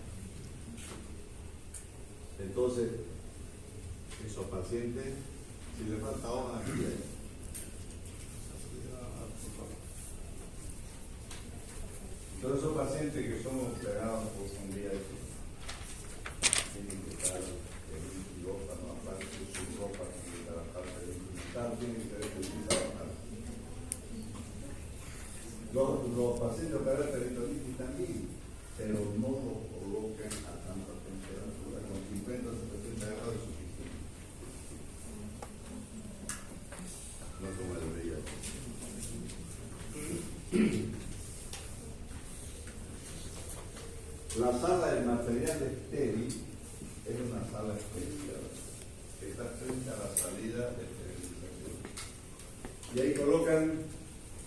Entonces, esos pacientes, si les falta hoja, aquí hay. Todos esos pacientes que son operados por un VIH tienen que estar en un quirófano, aparte de su ropa, tienen que estar aparte del instrumental, tienen que tener trabajar. Los pacientes operados de peritonitis también, pero no los coloquen a tanta temperatura, con 50 o 70 grados es suficiente. No como el VIH. La sala de material estéril es una sala especial que está frente a la salida de esterilización. Y ahí colocan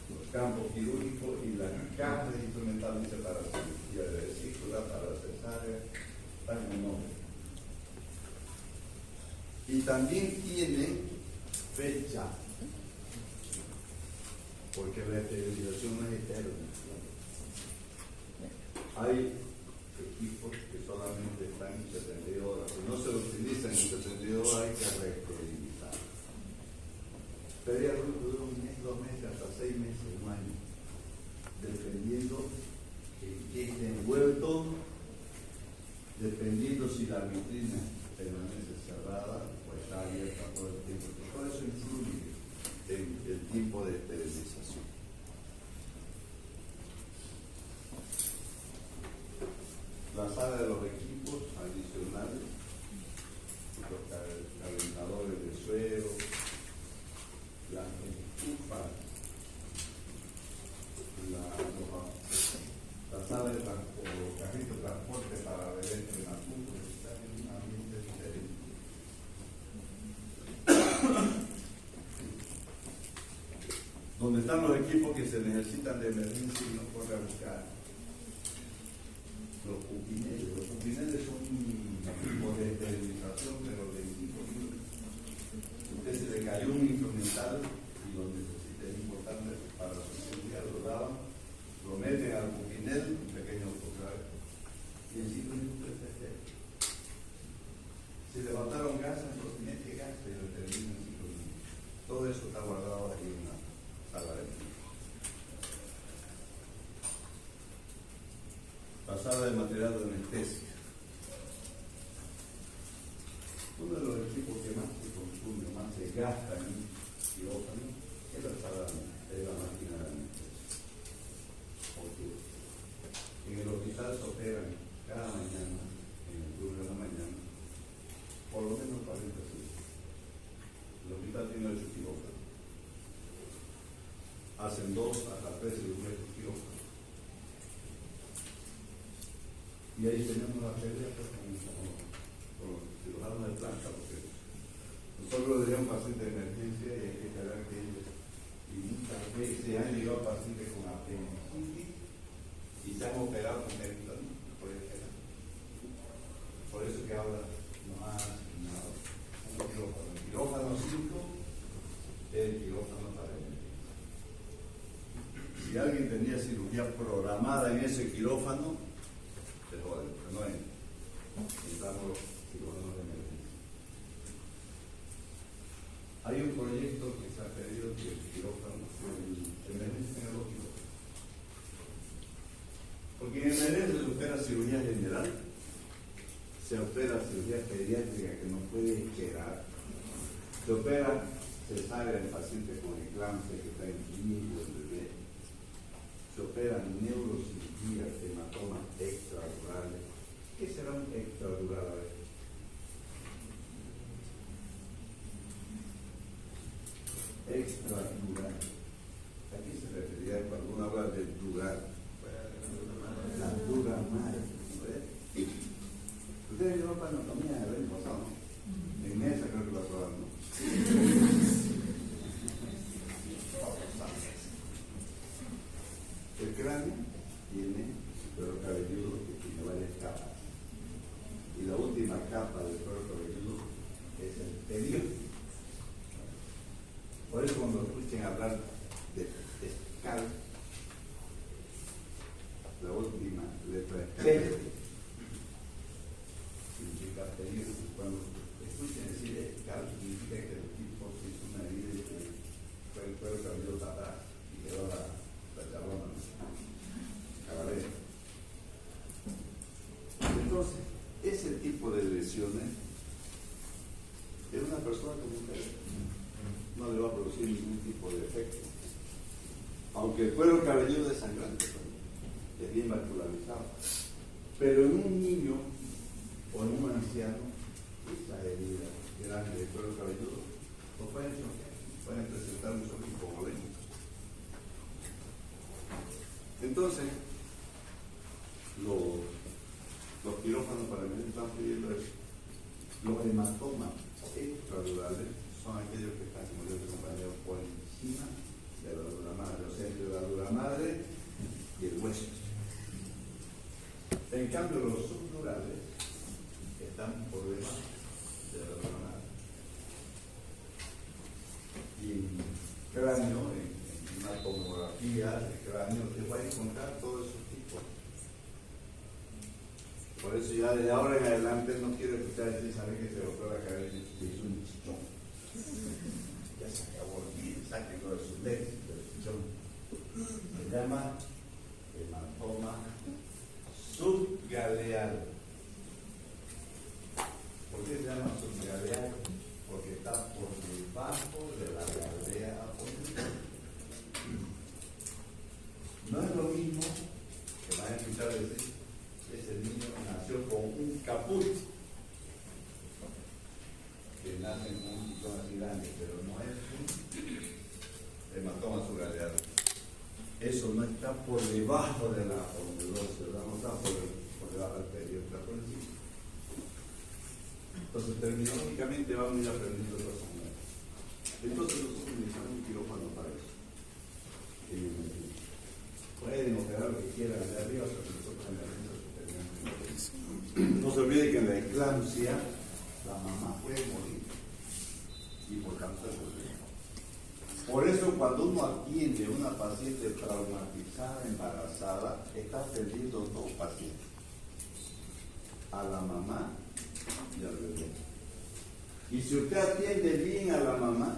los campos quirúrgicos y las cajas instrumentales para cirugía de vesícula, para cesárea, están en orden. Y también tienen fecha, porque la esterilización no es eterna. Hay equipos que solamente están en 72 horas. Si no se lo utilizan en 72 horas, hay que reesterilizar. Pero ya dura un mes, 2 meses, hasta 6 meses, un año, dependiendo en qué esté envuelto, dependiendo si la vitrina permanece cerrada o está abierta todo el tiempo. Todo eso influye en el tiempo de esterilización. La sala de los equipos adicionales, los calentadores de suero, las estufas, la sala de los carritos de transporte para beber en la tuba, está en un ambiente diferente. Donde están los equipos que se necesitan de emergencia y no corre a buscar. Los pupineles. Los pupineles son un tipo de esterilización, pero de equipo. Usted se le cayó un instrumental y lo necesita, es importante para su seguridad, lo daban, lo meten al pupinel, un pequeño autoclave, y en 5 minutos está estéril. Si levantaron gas, el pupinel que gas, pero termina en 5 minutos. Todo eso está guardado aquí en la sala de equipo. La sala de material de anestesia. Uno de los equipos que más se consume, más se gasta en un quirófano, es la sala de la máquina de anestesia. Porque en el hospital se operan cada mañana, en el turno de la mañana, por lo menos 40 cirugías. El hospital tiene 8 quirófanos. Hacen 2 hasta 3 cirugías por quirófano. Y ahí tenemos la pelea con los cirujanos de planta, porque nosotros le diríamos pacientes de emergencia y hay que esperar que ellos, y muchas veces han llegado pacientes con apendicitis y se han operado con peritonitis, por eso que habla no más nada. Un quirófano. El quirófano 5 es el quirófano para emergencia. Si alguien tenía cirugía programada en ese quirófano, no es. Necesitamos los cirujanos de emergencia. Hay un proyecto que se ha pedido que el quirófano, el emergencia tenga 2 quirófanos. Porque en emergencia se opera cirugía general, se opera cirugía pediátrica que no puede esperar, se opera cesárea en pacientes con eclampsia que está en peligro el bebé, se operan neurocirugías, hematomas extradurales. ¿Qué será un extradural? Extradural. ¿A qué se refería cuando uno habla de dural? La dura madre. Ustedes llevan para anatomía del año pasado. En esa creo que la aprobaron, ¿no? capa del cuero cabelludo es el pedido. Por eso cuando escuchen hablar de escal, la última letra es P, significa pedido. Cuando escuchen decir escal, significa que el tipo se hizo una herida y que fue el cuero cabelludo para atrás y quedó la charrona, cabalera. Entonces, ese tipo de lesiones en una persona como usted no le va a producir ningún tipo de efecto. Aunque el cuero cabelludo es sangrante, es bien vascularizado. Pero en un niño o en un anciano, esa herida grande de cuero cabelludo no pueden presentar mucho hipovolémicos. Entonces, los quirófanos para mí están pidiendo eso. Los hematomas extradurales son aquellos que están, como yo te compañero, por encima de la dura madre, o sea, entre la dura madre y el hueso. En cambio, los subdurales están por debajo de la dura madre. Y en cráneo, en una tomografía de cráneo, te va a encontrar todos esos tipos. Por eso ya de ahora en adelante no quiero escuchar decir, ¿sabe que se botó la cabeza y se hizo un chichón? Ya se acabó el día, sáquenlo de su leche, del chichón. Se llama hematoma subgaleal. ¿Por qué se llama subgaleal? Porque está por debajo de la galea apoyada. No es lo mismo que van a escuchar decir, ese niño nació con un caput, que nace con un chichón así grande, pero no es un hematoma subgaleal. Eso no está por debajo de la aponeurose, no está por debajo del periodo, está por encima. Entonces, terminológicamente vamos a ir aprendiendo cosas nuevas. Entonces, nosotros necesitamos un quirófano para eso. Pueden operar lo que quieran de arriba, pero nosotros en la no se olvide que en la eclampsia la mamá puede morir y por cáncer de pulmón. Por eso cuando uno atiende a una paciente traumatizada, embarazada, está atendiendo dos pacientes, a la mamá y al bebé. Y si usted atiende bien a la mamá,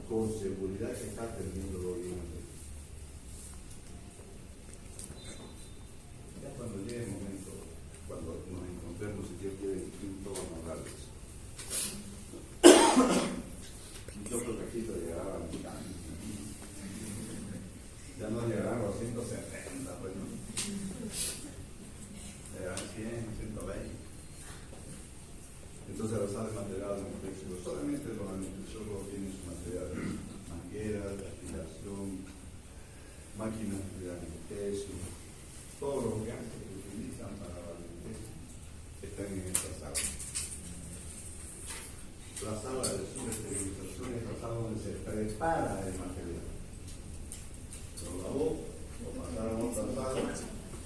con seguridad que está atendiéndolo bien al bebé. Ya cuando llegue el momento, cuando nos encontremos, si Dios quiere, quinto, vamos a hablar de eso. Yo creo que aquí llegará a los años. Ya no llegarán a los 170, pues no. Llegarán 100, 120. Entonces la sala de material anestésicos, solamente los anestesiólogos tienen su material, mangueras de aspiración, máquinas de anestesio, todos los gases que utilizan para la anestesia están en esta sala. La sala de subesterilización es la sala donde se prepara el material. Lo lavó, lo pasaron a otra sala,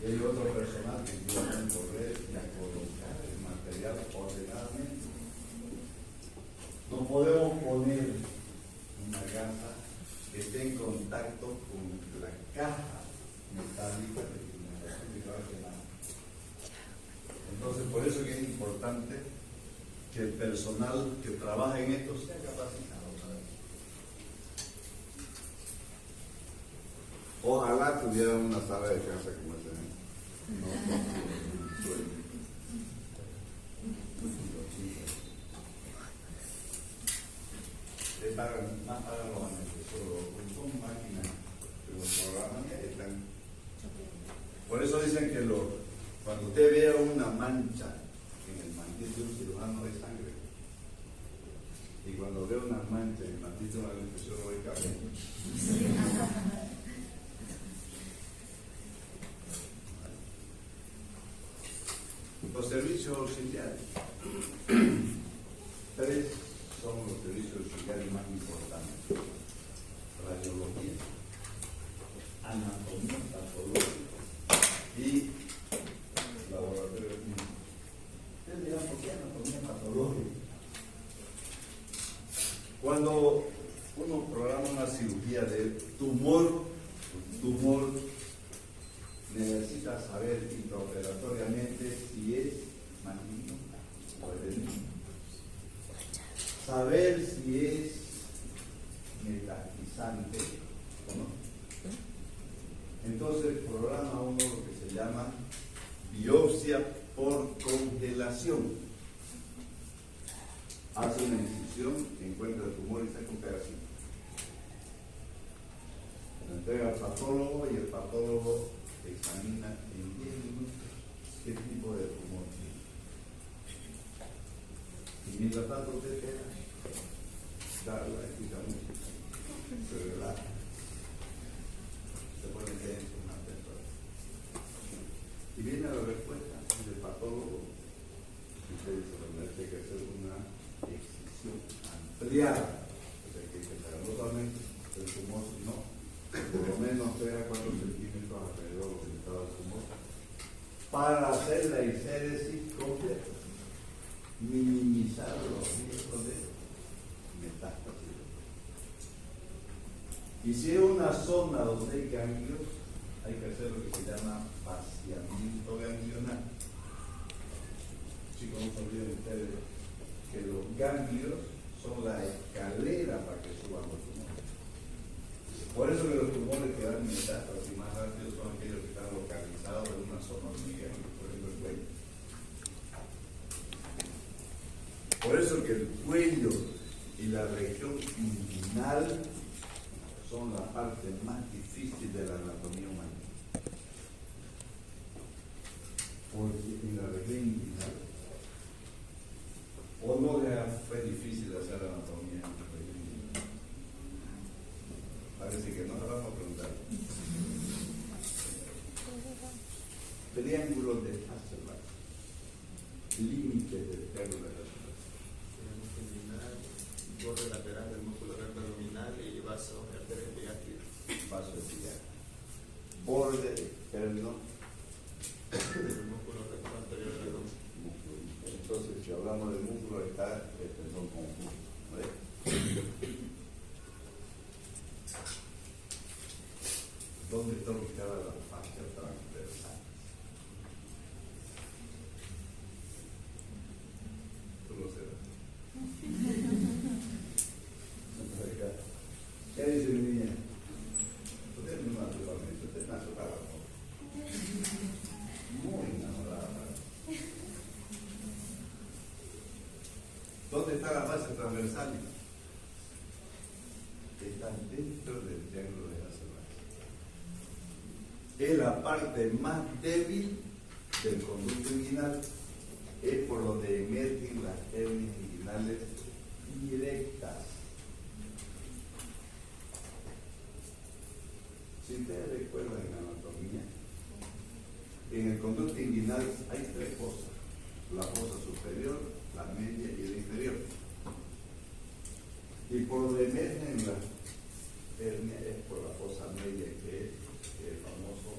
y hay otro personal que tiene que correr y a colocar el material ordenadamente. No podemos poner una gasa que esté en contacto con la caja metálica de instrumentación que va a quemar. Entonces, por eso que es importante que el personal que trabaja en esto sea capacitado para eso. Ojalá tuviera una sala de casa como esta. No, sueño. Le pagan, más pagan los anestesiólogos, son máquinas que los programas y ahí están. Por eso dicen que cuando usted vea una mancha en el mantel de un cirujano de sangre, y cuando vea una mancha en el mantel de un anestesiólogo de cabello, los servicios auxiliares. 3 son los servicios auxiliares más importantes: radiología, anatomía patológica y laboratorio clínico. Ustedes dirán, ¿por ¿Qué anatomía patológica? Cuando uno programa una cirugía de tumor, necesita saber intraoperatoriamente si es maligno o benigno. Saber si es metastizante o no. Entonces programa uno lo que se llama biopsia por congelación. Hace una incisión, encuentra el tumor y saca un pedacito. Lo entrega al patólogo y el patólogo examina en 10 minutos qué tipo de tumor tiene. Y mientras tanto usted queda, la explica mucho, se relaja, se pone tenso una persona. Y viene la respuesta del patólogo y usted dice, bueno, hay que hacer una excisión ampliada, o sea que sacar no solamente el tumor, sino por lo menos 3 a 4 centímetros alrededor de donde estaba el tumor, para hacer la histérisis completa, minimizar los riesgos de metástasis. Y si es una zona donde hay ganglios, hay que hacer lo que se llama vaciamiento ganglionar. Chicos, no se olviden ustedes que los ganglios son la escalera para que suban los tumores. Por eso que los tumores que dan metástasis más rápido son aquellos que están localizados en una zona hormiguera, por ejemplo el cuello. Por eso que el cuello y la región inguinal son la parte más difícil de la anatomía humana. Porque en la región inguinal, o no le fue difícil hacer anatomía en la región inguinal. Parece que no, ahora vamos a preguntar. Triángulo de Hasselbalch, límite del triángulo de Hasselbalch. Borde lateral del músculo recto abdominal y vaso arterial. Vaso arterial. Borde externo El músculo recto anterior del abdomen. Entonces, si hablamos del músculo, está el tendón conjunto. ¿Vale? ¿Dónde está ubicada la fascia transversal? Tú lo sabes. ¿Qué dice mi niña? Usted no nació naturalmente, usted nació para amor. Muy enamorada. ¿Dónde está la fascia transversal? Está dentro del triángulo de Hasselbalch. Es la parte más débil del conducto inguinal. Es por donde emergen las hernias inguinales directas. Si ustedes recuerdan en anatomía, en el conducto inguinal hay 3 fosas: la fosa superior, la media y la inferior. Y por donde emergen las hernias es por la fosa media, que es el famoso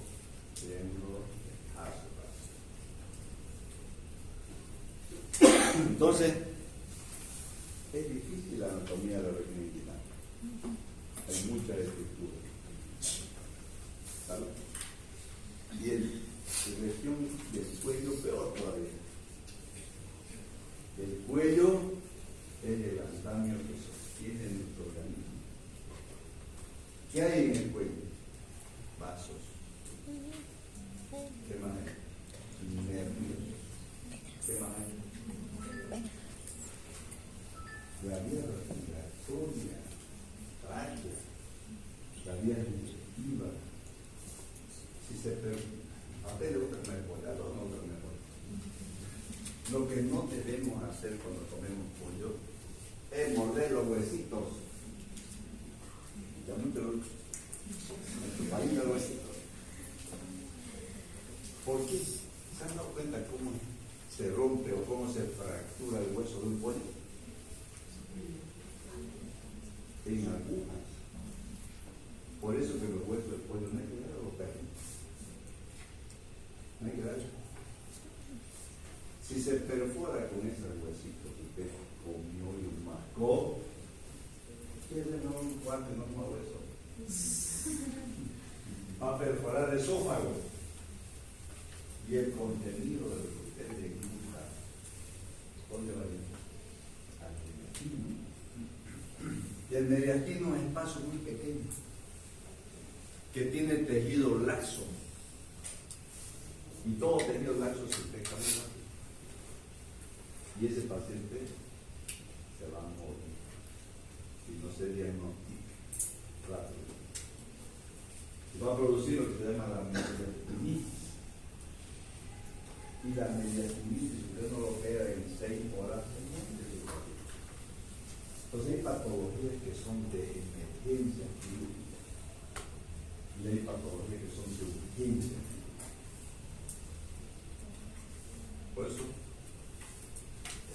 triángulo de Hasselbalch. Entonces, es difícil la anatomía de la región inguinal. Hay muchas estructuras. ¿Sabes? Y la región del cuello peor todavía. El cuello es el andamio que sostiene nuestro organismo. ¿Qué hay en el cuello? Vasos. ¿Qué más hay? Nervios. ¿Qué más hay? La vía respiratoria, tráquea, la vía digestiva. Si se a usted le gusta comer pollo, a todos no gusta comer pollo. Lo que no debemos hacer cuando comemos pollo es morder los huesitos. Ya mucho en tu país los huesitos. ¿Por qué? ¿Se han dado cuenta cómo se rompe o cómo se fractura el hueso de un pollo? En agujas. Por eso que los huesos del pollo no hay que dar a los perros. No hay que dar. Si se perfora con ese huesito que usted comió y mascó, pierde no un cuarto y no más hueso. Va a perforar el esófago y el contenido de lo que usted le gusta. ¿Dónde va a ir? Al mediastino. Y el mediastino es un espacio muy pequeño que tiene tejido laxo. Y todo tejido laxo se infecta muy rápido. Y ese paciente se va a morir si no se diagnostica rápido. Y va a producir lo que se llama la mediastinitis. Y la mediastinitis, si usted no lo opera en 6 horas, se muere. Entonces hay patologías que son de emergencia quirúrgica y hay patologías que son de urgencia. Por eso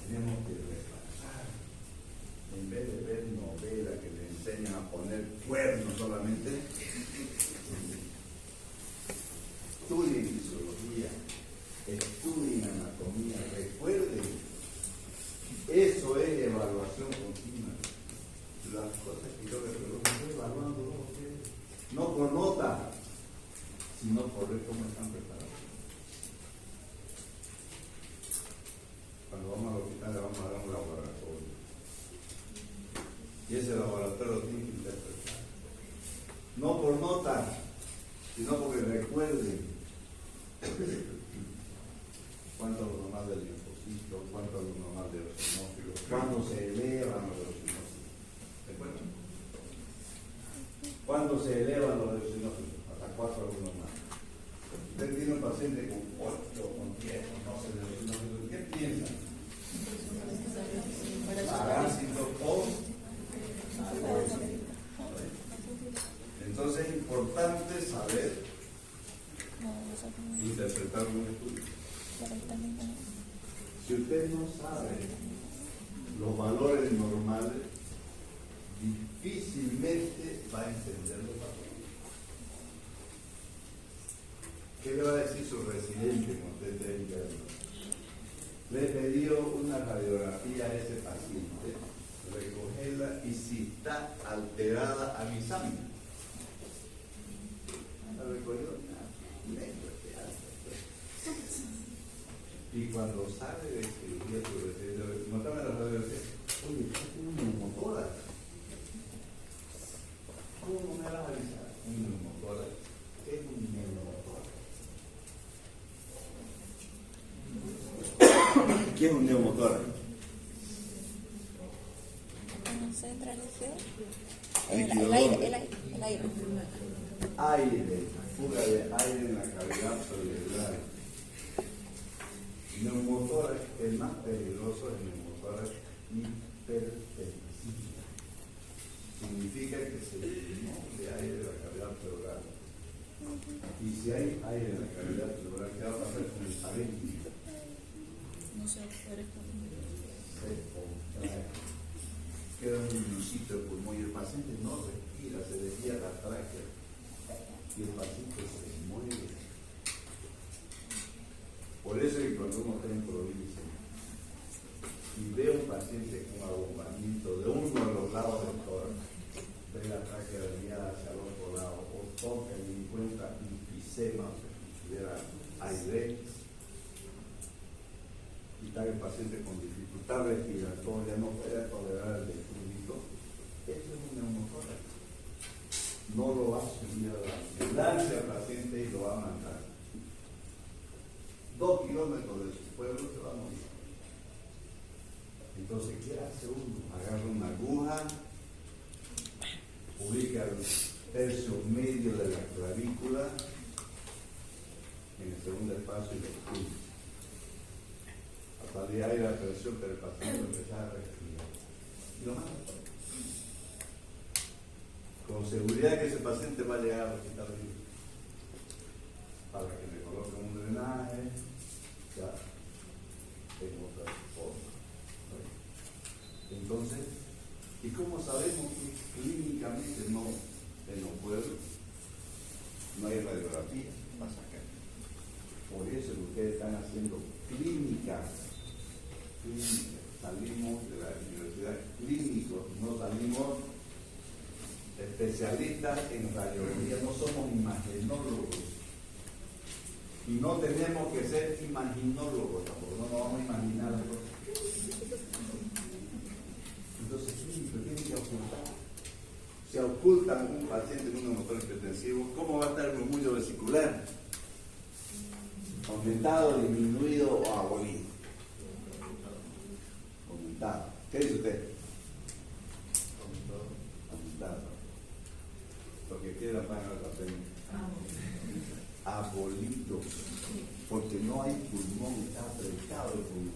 tenemos que repasar, en vez de ver novelas que le enseñan a poner cuernos solamente, estudien fisiología, estudien anatomía, recuerden, eso es evaluación continua. Las cosas que yo les pregunto, estoy evaluando, no por nota, sino por ver cómo están preparados. Cuando vamos al hospital le vamos a dar un laboratorio. Y ese laboratorio lo tiene que interpretar. No por nota, sino porque recuerden cuánto es lo normal del linfocito, cuánto es lo normal de los eosinófilos, cuándo se elevan los eosinófilos. ¿Recuerdan? ¿Cuándo se elevan los eosinófilos? Hasta 4 algunos más. Usted tiene un paciente con 8, con 10, con 12 de eosinófilos. ¿Qué piensa? Parásitos o algo. Entonces es importante saber interpretar un estudio. Si usted no sabe los valores normales, difícilmente va a entender los valores. ¿Qué le va a decir su residente cuando usted esté interno? Le pidió una radiografía a ese paciente, recogerla y si está alterada, avísame. La recogió, y cuando sale de cirugía, su residente, notame la radiografía, oye, usted tiene un neumotórax. ¿Cómo no me vas a avisar? Un neumotórax. ¿Qué es un neumotórax? ¿Qué es un neumotórax? Cuando se entra líquido, ¿Líquido el aire, dónde? el aire. Aire, fuga de aire en la cavidad cerebral. Neumotórax, el más peligroso es el neumotórax hipertensivo. Significa que se llenó de aire de la cavidad cerebral. Y si hay aire en la cavidad cerebral, ¿qué va a pasar con el parénquima? No se puede Se contrae. Queda un minusito de pulmón y el paciente no respira, se desvía la tráquea y el paciente se muere. Por eso es que cuando uno está en provincia y ve a un paciente con abombamiento de uno de los lados del tórax, ve la tráquea desviada hacia el otro lado o toca y encuentra enfisema, o sea, si tuviera aire, y está el paciente con dificultad respiratoria, no puede tolerar el desflúdico, eso es un neumotórax. No lo va a subir a la ambulancia al paciente y lo va a mandar 2 kilómetros de su pueblo, se va a morir. Entonces, ¿qué hace uno? Agarra una aguja, ubica el tercio medio de la clavícula en el segundo espacio y lo punta. A salir aire a presión, pero el paciente empieza a respirar. Y lo manda. Con seguridad que ese paciente va a llegar al hospital para que le coloquen un drenaje, ya, en otra forma. Entonces, ¿y cómo sabemos que clínicamente no, en los pueblos no hay radiografía para sacar? Por eso es que ustedes están haciendo clínicas clínica. Salimos de la universidad clínicos, no salimos especialistas en radiología, no somos imagenólogos. Y no tenemos que ser imaginólogos tampoco, no nos vamos a imaginar las cosas. Entonces, sí, pero tiene que ocultar. Si ocultan un paciente en un neumotórax hipertensivo, ¿cómo va a estar el murmullo vesicular? ¿Aumentado, disminuido o abolido? Aumentado. ¿Qué dice usted? Aumentado. Porque quiera pagar la pena. Abolido. Porque no hay pulmón, está apretado el pulmón.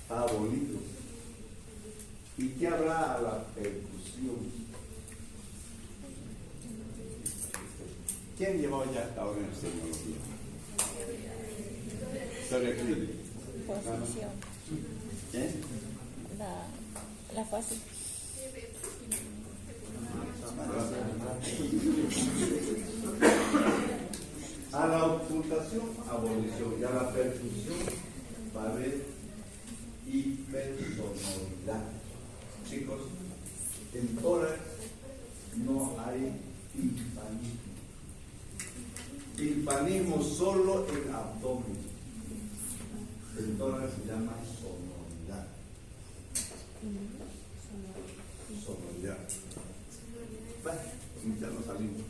Abolido. ¿Y qué habrá a la percusión? ¿Quién llevó ya hasta ahora en semiología? Historia clínica. Posición. ¿Quién? La fase. A la ocultación, abolición, y a la percusión va a haber hipersonoridad. Chicos, en tórax no hay timpanismo. Timpanismo solo en abdomen. El tórax se llama sonoridad. Sonoridad. Bueno, ya no salimos.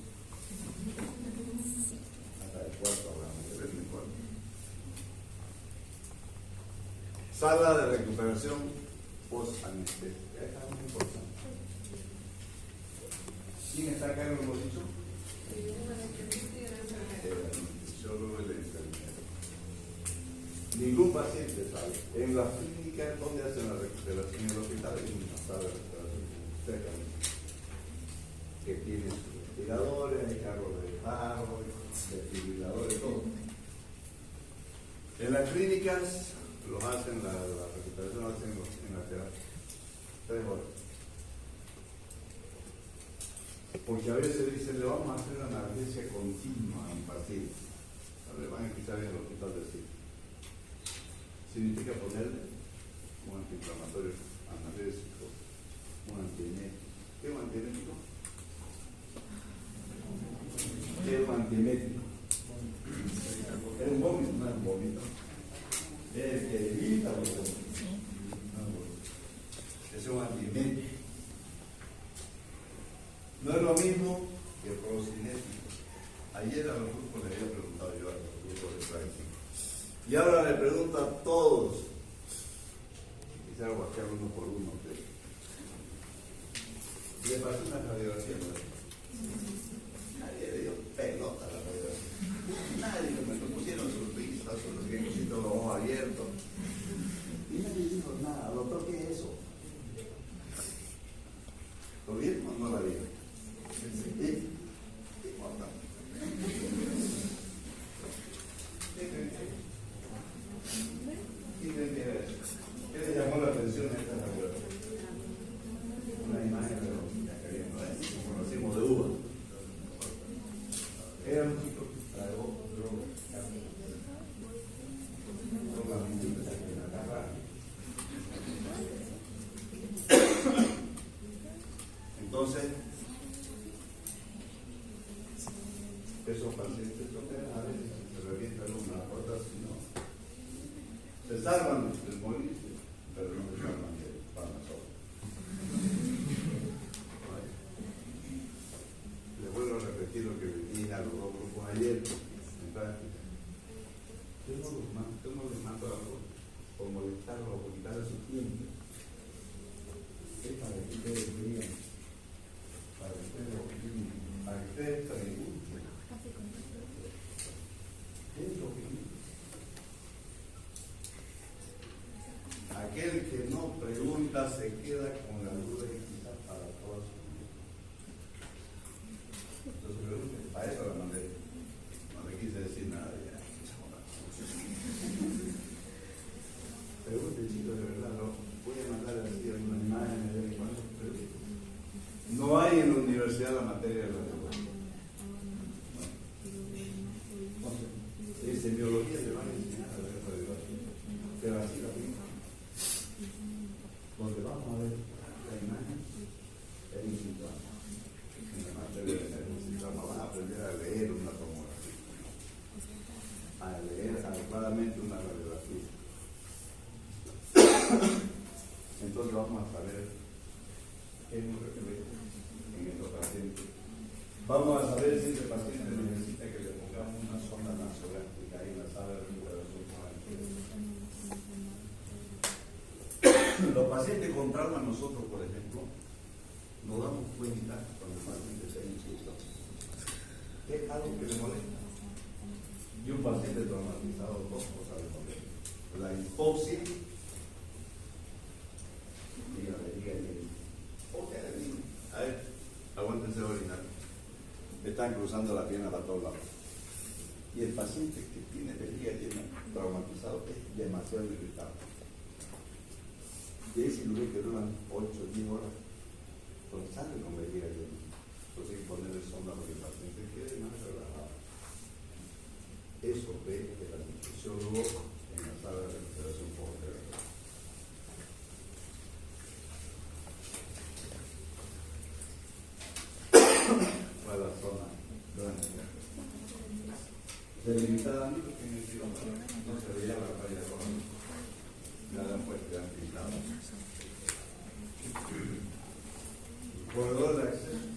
Hasta el cuarto hablamos, que es el cuarto. Sala de recuperación post-anestesia. Esta es muy importante. ¿Quién está acá en el bolsillo? El anestesiólogo y la enfermera. Ningún paciente sabe. En la clínica, ¿dónde hacen la recuperación? En el hospital hay una sala de recuperación cerca, que tiene sus respiradores, hay carros de paro, desfibriladores, todo. En las clínicas los hacen, la recuperación lo hacen en la terapia. 3 horas. Porque a veces dicen, le vamos a hacer una analgesia continua a un paciente. Le van a escuchar en el hospital decir. Significa ponerle un antiinflamatorio analgésico, un antiemético. ¿Qué es un antiemético? ¿Qué es un antiemético? Es un vómito, no es un vómito. Es que evita los vómitos. Es un antiemético. No es lo mismo que el procinético. Ayer a los grupos les había preguntado yo a los grupos de práctica. Y ahora le pregunto a todos. Quisiera guachear uno por uno. Le pasó una radiografía. Nadie le dio pelota a la radiografía. Nadie me pusieron sus pistas, sus diagnósticos, los ojos abiertos. Y nadie dijo nada. Doctor, ¿qué es eso? ¿Lo vieron o no la vieron? ¿Sí? ¿Qué importa? ¿Qué creen que es? ¿Qué creen que era eso? ¿Qué le llamó la atención a esta radiografía? Una imagen de los que conocimos de uva. Era un chico que tragó droga. Solamente empezó a agarrar. Entonces, esos pacientes a veces se revientan una, otras no. Se salvan del morirse, pero no se salvan del Panazol. Les vuelvo a repetir lo que dije a los dos grupos ayer en práctica. Yo no les mando algo por molestarlos o por quitarles su tiempo. Es para que ustedes vean, para que ustedes opinen, para que ustedes pregunten. ¿Qué es lo que quieren? Aquel que no pregunta se queda con la duda y quizás para toda su vida. Entonces pregunten, para eso la mandé. No le quise decir nada ya. Pregunten, chicos, de verdad, no voy a mandar así algunas imágenes de vez en cuando. No hay en la universidad la materia de la radiología. En semiología le van a enseñar a ver radiología. Pero así donde vamos a ver la imagen es un citoma. En la materia de citoma van a aprender a leer una tomografía, a leer adecuadamente una radiografía. Entonces vamos a saber qué es lo que ve en estos pacientes. Vamos a saber si ese paciente necesita que le pongamos una sonda nasogástrica ahí en la sala de recuperación con anestesia. Los pacientes con trauma, nosotros, por ejemplo, nos damos cuenta cuando el paciente se insulta. Es algo que le molesta. Y un paciente traumatizado, dos cosas le molestan: la hipoxia y la vejiga llena. A ver, aguántense a orinar. Están cruzando la pierna para todos lados. Y el paciente que tiene vejiga llena, traumatizado, es demasiado irritado. Y hay cirugías que duran 8 o 10 horas, pues sale con vejiga llena. Entonces hay que ponerle sonda para que el paciente quede más relajado. Eso ve el anestesiólogo en la sala de recuperación postoperatoria. Para la zona blanca. Delimitadamente que en el quirófano no se veía la falla económica. Nada pues quedan pintados. El corredor de acceso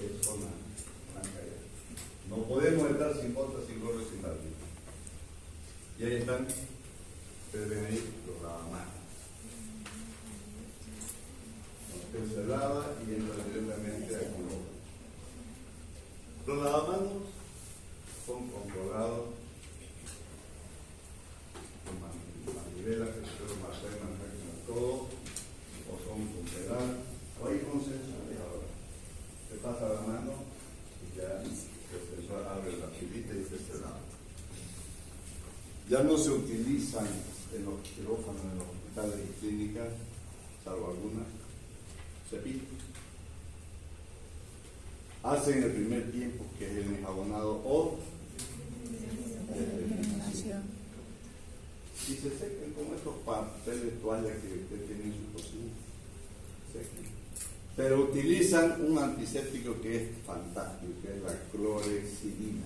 es zona blanca ya. No podemos estar sin botas, sin gorro, sin barbilla. Y ahí están, ustedes ven ahí los lavamanos. Usted se lava y entra directamente al culo. Los lavamanos son controlados con manivelas que se pueden marcar todo, o son con pedal, o hay con sensores ahora. Se pasa la mano y ya el sensor abre la pilita y se lava. Ya no se utilizan en los quirófanos, en los hospitales y clínicas, salvo algunas, cepillos. Hacen el primer tiempo, que es el enjabonado o eliminación. y se secan con estos papeles de toalla que usted tiene en su cocina. Secan. Pero utilizan un antiséptico que es fantástico, que es la clorexidina.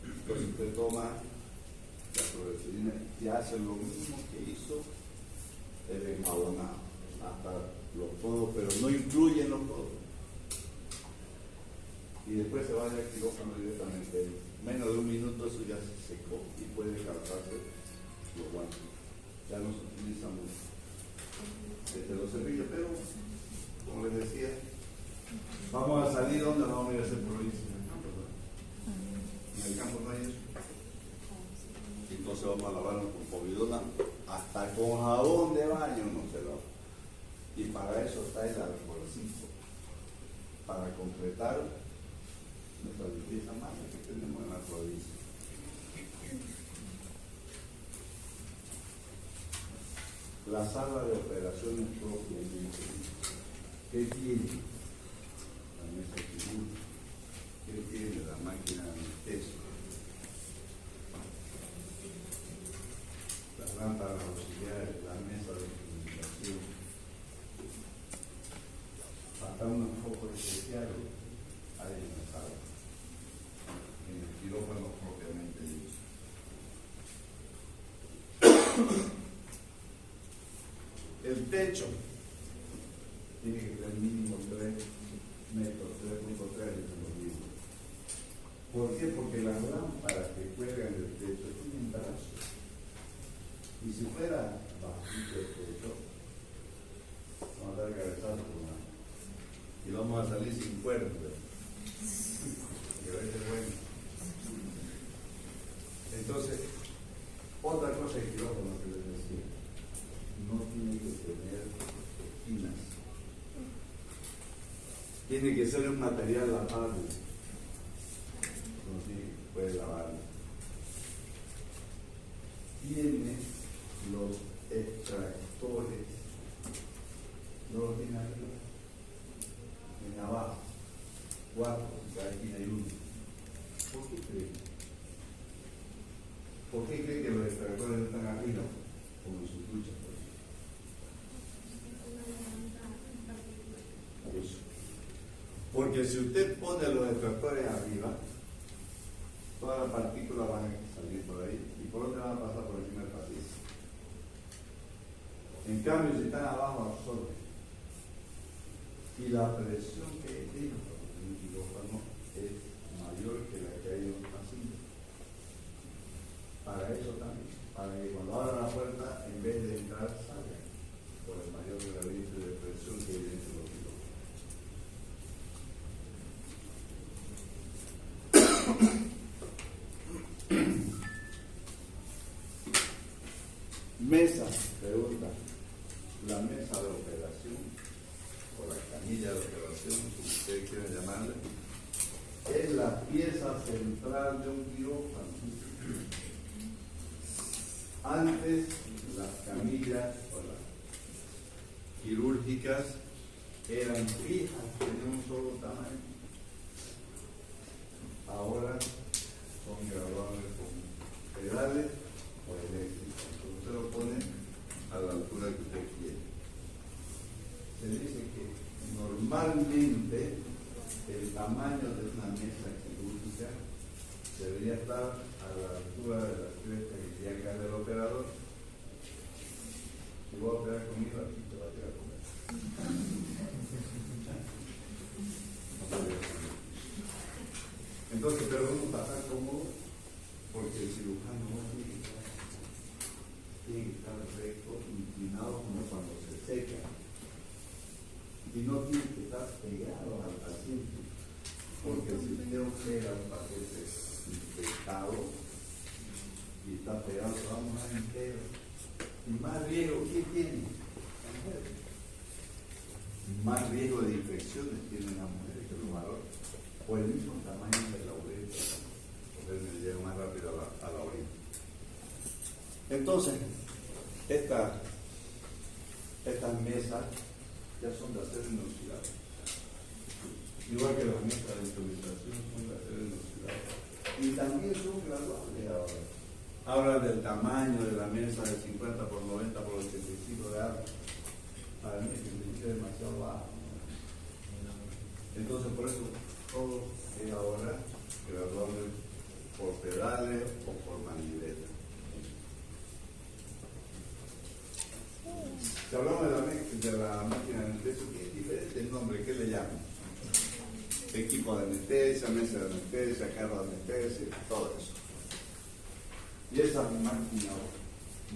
Entonces usted toma la clorexidina y hace lo mismo que hizo el enjabonado, hasta los codos, pero no incluyen los codos. Y después se va al quirófano directamente. En menos de un minuto eso ya se secó y puede calzarse los guantes. Ya no se utiliza mucho los cepillos, pero como les decía, vamos a salir donde vamos a ir a hacer provincia. En el campo, ¿verdad? En el campo no hay eso. Entonces vamos a lavarnos con povidona, hasta con jabón de baño no se lava. Y para eso está el alcoholcito, para completar nuestra limpieza magna que tenemos en la provincia. La sala de operaciones propiamente. ¿Qué tiene? La mesa quirúrgica. ¿Qué tiene? La máquina de anestesia. Las lámparas auxiliares, la mesa de comunicación. Hasta unos focos especiales hay en la sala. En el quirófano propiamente dicho. El techo tiene que ser mínimo 3 metros, 3.3 metros. ¿Por qué? Porque las lámparas que cuelgan del techo tienen brazos. Y si fuera bajito el techo, vamos a dar cabezazo por una. Y vamos a salir sin cuerpo. Que va a ser bueno. Entonces, otra cosa que quirófano que les decía, no tiene que tener esquinas. Tiene que ser un material lavable. No puede lavarlo. Tiene los extractores. No lo tiene arriba. En abajo. 4, cada esquina hay uno. ¿Por qué creen? ¿Por qué creen que los extractores están arriba? Como en sus duchas, por ejemplo. Porque si usted pone los extractores arriba, todas las partículas van a salir por ahí. ¿Y por dónde van a pasar? Por encima del pasillo. En cambio, si están abajo, absorben. Y la presión que hay dentro del quirófano es mayor que la que hay en los pasillos. Para eso también, para que cuando abran la puerta, en vez de entrar, salgan por el mayor gradiente de presión que hay dentro de los quirófanos. Mesa, pregunta. La mesa de operación, o la camilla de operación, como ustedes quieran llamarla, es la pieza central de un quirófano. Antes, las camillas o las quirúrgicas eran fijas, tenían un solo tamaño. Ahora son graduables con pedales o eléctricos. Entonces usted lo pone a la altura que usted quiere. Se dice que normalmente el tamaño de una mesa quirúrgica debería estar a la altura de la cresta ilíaca del operador. Si voy a operar conmigo, aquí te va a tirar a comer. Entonces, pero uno está tan cómodo porque el cirujano no tiene que estar recto, inclinado como cuando se seca. Y no tiene que estar pegado al paciente, porque si usted opera un paciente infectado y está pegado, vamos a entero. Y más riesgo, ¿qué tiene? La mujer. Más riesgo de infecciones tienen las mujeres que los varones, o el mismo tamaño de la uretra, porque me llega más rápido a la orina. Entonces, estas mesas ya son de acero inoxidable. Igual que las mesas de instrumentación son de acero inoxidable. Y también son graduables ahora. Hablan del tamaño de la mesa de 50 por 90 por 85 de alto. Para mí es demasiado bajo. Entonces, por eso todo es ahora graduable por pedales o por manivela. Si hablamos de la máquina de anestesia, ¿qué es diferente el nombre? ¿Qué le llaman? Equipo de anestesia, mesa de anestesia, carro de anestesia, todo eso. Y esa máquina,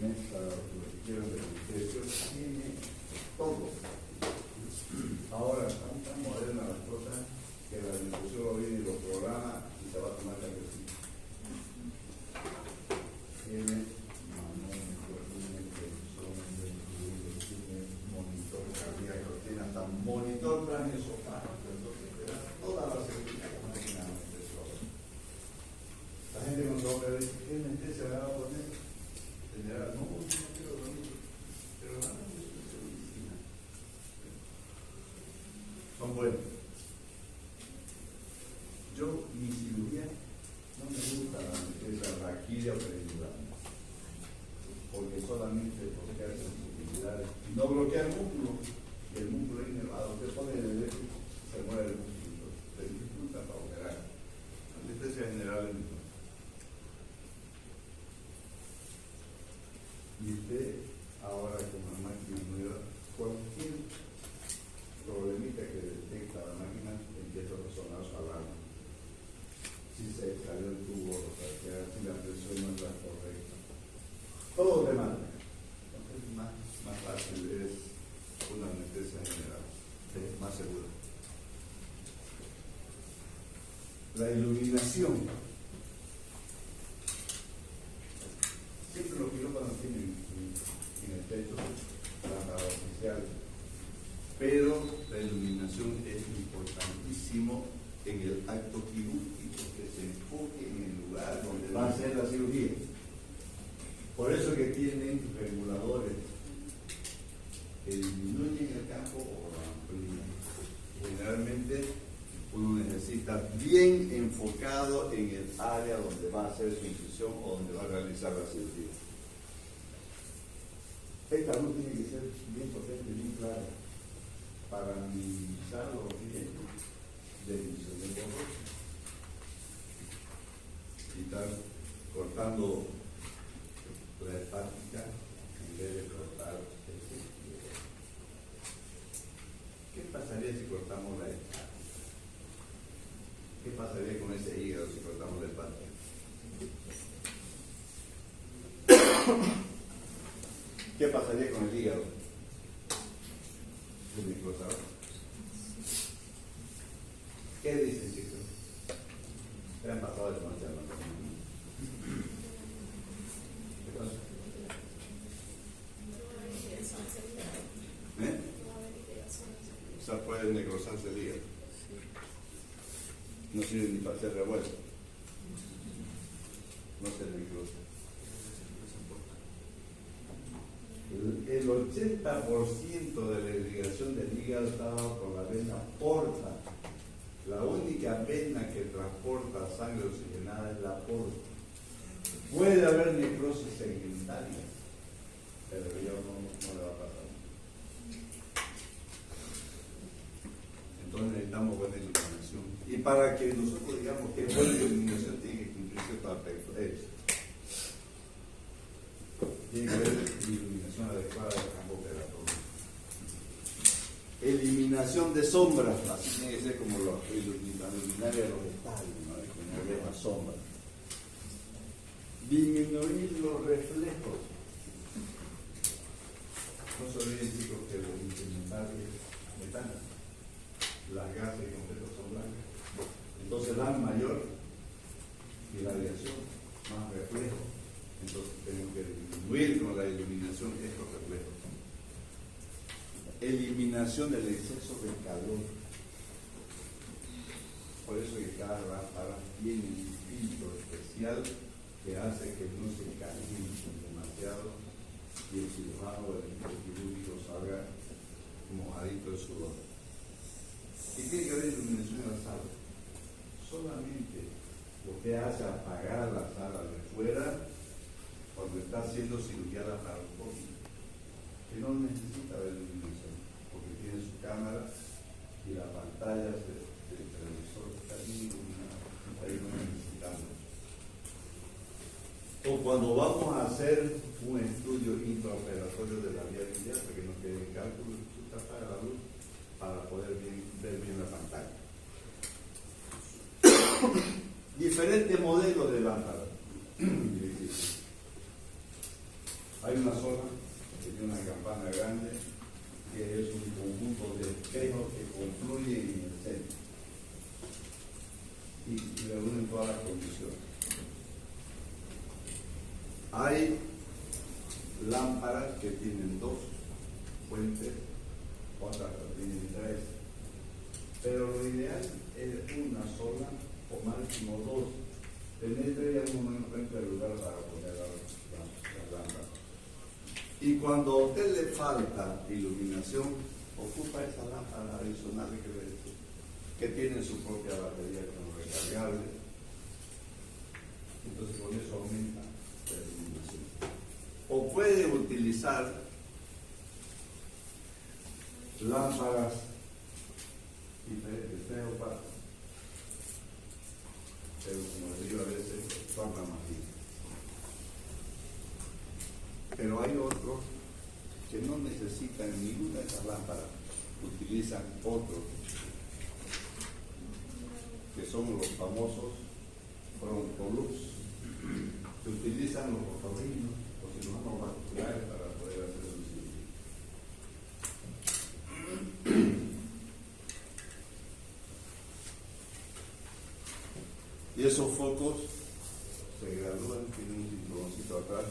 mesa, lo que quieran de anestesia, tiene todo. Ahora están tan modernas las cosas que la discusión lo viene y lo programa y se va a tomar la crecida. Tiene manómetro, tiene tensiómetro, tiene monitor cardíaco, tiene hasta monitor transesofágico, entonces te da toda la seguridad que una máquina de anestesia. La gente cuando me dice, ¿qué anestesia me va a poner? General, no quiero dormir, pero la anestesia es medicina. Son buenos. Yo, mi cirugía, no me gusta la anestesia raquídea o peridural, porque solamente bloquea sensibilidades y no bloquea el músculo, y el músculo es inervado. Usted pone el eléctrico, se muere el músculo, se dificulta para operar. La anestesia general es mejor. Y usted, ahora con la máquina nueva, cualquier problemita que detecta la máquina empieza a resonar su alarma. Si se salió el tubo, si la presión no es la correcta. Todo demanda. Entonces, más fácil es una anestesia general, es más segura. La iluminación. Siempre los quirófanos tienen en el techo lámparas oficiales, pero la iluminación es importantísimo en el acto quirúrgico, que se enfoque en el lugar donde va a ser la cirugía. Por eso que tienen reguladores que disminuyen el campo o lo amplían. Generalmente uno necesita bien enfocado en el área donde va a hacer su incisión o donde va a realizar la cirugía. Esta luz tiene que ser bien potente, bien clara, para minimizar los riesgos de emisión de borroso. Y están cortando la hepática en vez de cortar el hígado. ¿Qué pasaría si cortamos la hepática? ¿Qué pasaría con ese hígado si cortamos la hepática? ¿Qué pasaría con el hígado? ¿Qué dicen, chicos? ¿Qué han pasado de noche a la mañana? ¿Qué pasa? ¿Eh? O sea, puede necrosarse el hígado. No sirve ni para hacer revuelto. No se necrosa. El 80% de la irrigación del hígado está dado por la vena porta. La única vena que transporta sangre oxigenada es la porta. Puede haber necrosis segmentaria, pero ya no le va a pasar. Entonces necesitamos buena iluminación. Y para que nosotros digamos que buena iluminación tiene que cumplir ciertos aspectos. Tiene que haber iluminación adecuada del campo operatorio. Eliminación de sombras, así tiene que ser como la luminaria de los estadios, ¿no? Que no haya más sombra. Disminuir los reflejos. No se olviden, chicos, que los instrumentales metálicos, las gasas y completos son blancas. Entonces dan mayor irradiación, más reflejo. Entonces tenemos que disminuir con la iluminación estos reflejos. Eliminación del exceso de calor. Por eso que cada lámpara tiene un filtro especial que hace que no se caliente demasiado y el cirujano o el equipo quirúrgico salga mojadito de sudor. Y tiene que haber iluminación en la sala. Solamente lo que hace apagar la sala de fuera cuando está haciendo cirugía laparoscópica, que no necesita ver iluminación, porque tiene su cámara y la pantalla del televisor está bien iluminada, ahí no necesitamos. O cuando vamos a hacer un estudio intraoperatorio de la vía biliar, porque no quede cálculo, se apaga la luz para poder ver bien la pantalla. Diferentes modelos de lámpara. Hay una sola que tiene una campana grande, que es un conjunto de espejos que confluyen en el centro y reúnen todas las condiciones. Hay lámparas que tienen 2 fuentes, otras que tienen 3, pero lo ideal es una sola o máximo 2. Tener 3 ya no encuentra el lugar para poner las lámparas. Y cuando a usted le falta iluminación, ocupa esa lámpara adicional que tiene su propia batería como recargable. Entonces con eso aumenta la iluminación. O puede utilizar lámparas diferentes, 3 o 4. Pero como les digo, a veces torna más bien. Pero hay otros que no necesitan ninguna de esas lámparas, utilizan otros, que son los famosos frontolux, que utilizan los otorrinos o cirujanos vasculares para poder hacer su cirugía. Y esos focos se gradúan, tienen un cinturoncito atrás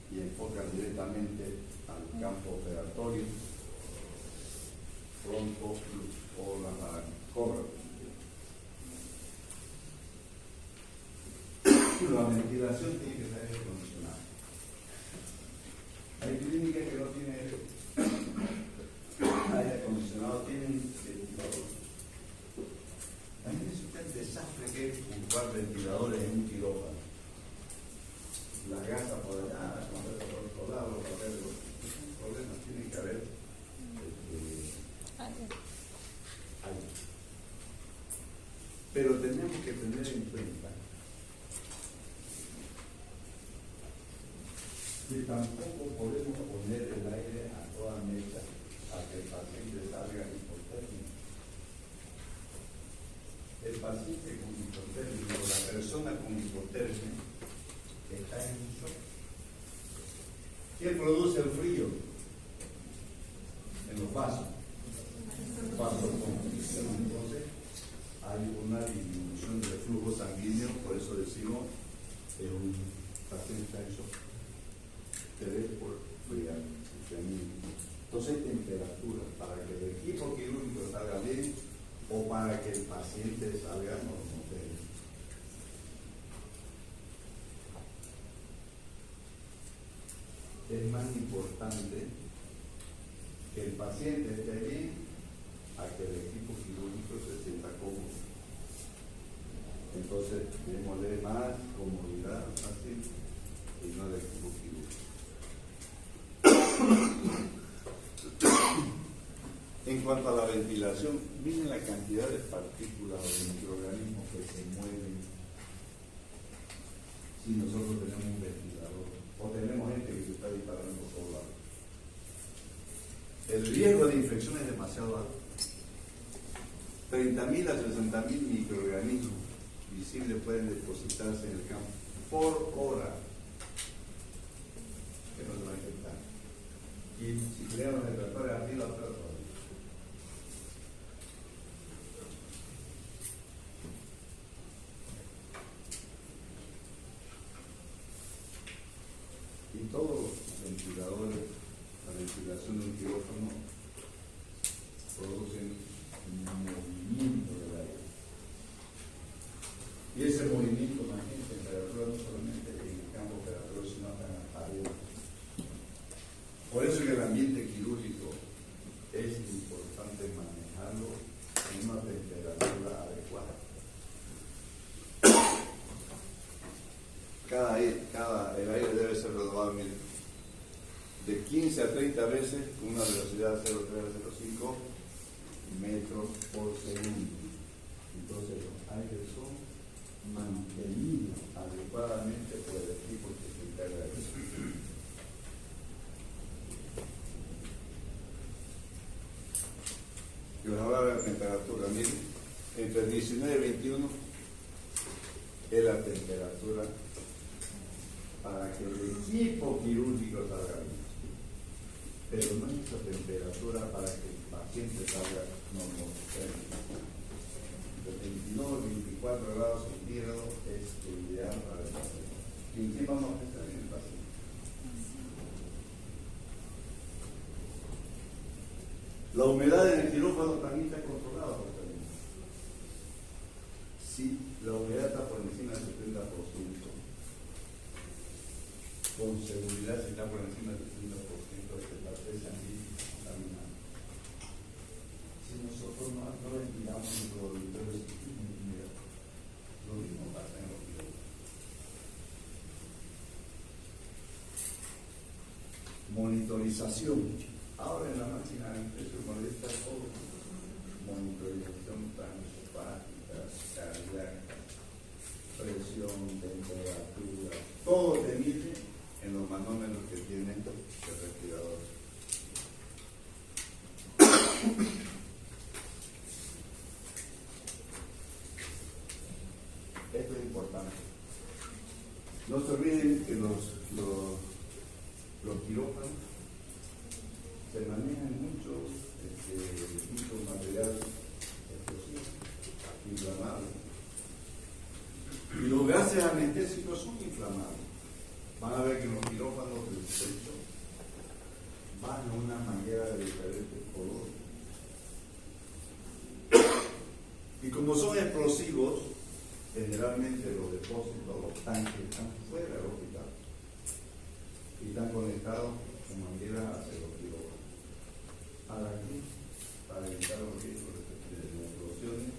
y enfocan directamente al campo operatorio, fronto o la cobra. La ventilación tiene que ser aire acondicionado. Hay clínicas que no tienen aire acondicionado, tienen ventilador. A mí me resulta el desastre que es ocupar ventiladores en un quirófano. La gasa por allá, por otro lado, los papeles, los problemas tienen que haber aire. tenemos que tener en cuenta que tampoco podemos poner el aire a toda mecha a que el paciente salga hipotérmico. El paciente con hipotermia o la persona con hipotermia está en un shock. ¿Qué produce el frío? En los vasos. Vasoconstricción. Entonces, hay una disminución del flujo sanguíneo, por eso decimos que un paciente está en shock. Se ve por enfriamiento. Entonces, temperatura, para que el equipo quirúrgico salga bien o para que el paciente salga normal. Es más importante que el paciente esté bien a que el equipo quirúrgico se sienta cómodo. Entonces, démosle más comodidad al paciente y no al equipo quirúrgico. En cuanto a la ventilación, miren la cantidad de partículas o de microorganismos que se mueven si nosotros tenemos un ventilador o tenemos gente que se está disparando por todos lados. El riesgo de infección es demasiado alto. 30.000 a 60.000 microorganismos visibles pueden depositarse en el campo por hora que nos van a infectar. Y si tenemos el respiratorio arriba, atrás, y todos los ventiladores, la ventilación de un quirófano, producen un movimiento del aire. Y ese movimiento, imagínense, temperatura no solamente en el campo operatorio, sino hasta en las paredes. Por eso en el ambiente quirúrgico es importante manejarlo en una temperatura adecuada. El aire debe ser renovado de 15 a 30 veces con una velocidad de 0,3 a 0,5 metros por segundo. Entonces los aires son mantenidos adecuadamente por el equipo que se encarga de eso. Y vamos a hablar de la temperatura. Miren, entre 19 y 21 es la temperatura para que el equipo quirúrgico salga bien. Pero no es esa temperatura para que el paciente salga normal. De 22 a 24 grados centígrados es el ideal para el paciente. Y encima vamos a estar en el paciente. La humedad en el quirófano también está controlada por el paciente. Si la humedad está por encima del 70%, con seguridad si está por encima del 70% de la presa contaminada. Si nosotros no ventilamos en los dormitorios, lo mismo pasa en los quirófanos. Monitorización. Ahora en la máquina de impresión molesta todo. Monitorización transopática, cardíaca, presión, temperatura, todo te mide en los manómetros que tiene el respirador. Esto es importante. No se olviden que los quirófanos se manejan mucho material explosivo, inflamable. Y los gases anestésicos son inflamables. Van a ver que en los quirófanos del pecho van a una manguera de diferentes colores. Y como son explosivos, generalmente los depósitos, los tanques están fuera del hospital y están conectados con mangueras hacia los quirófanos. ¿Para qué? Para evitar los riesgos de explosiones,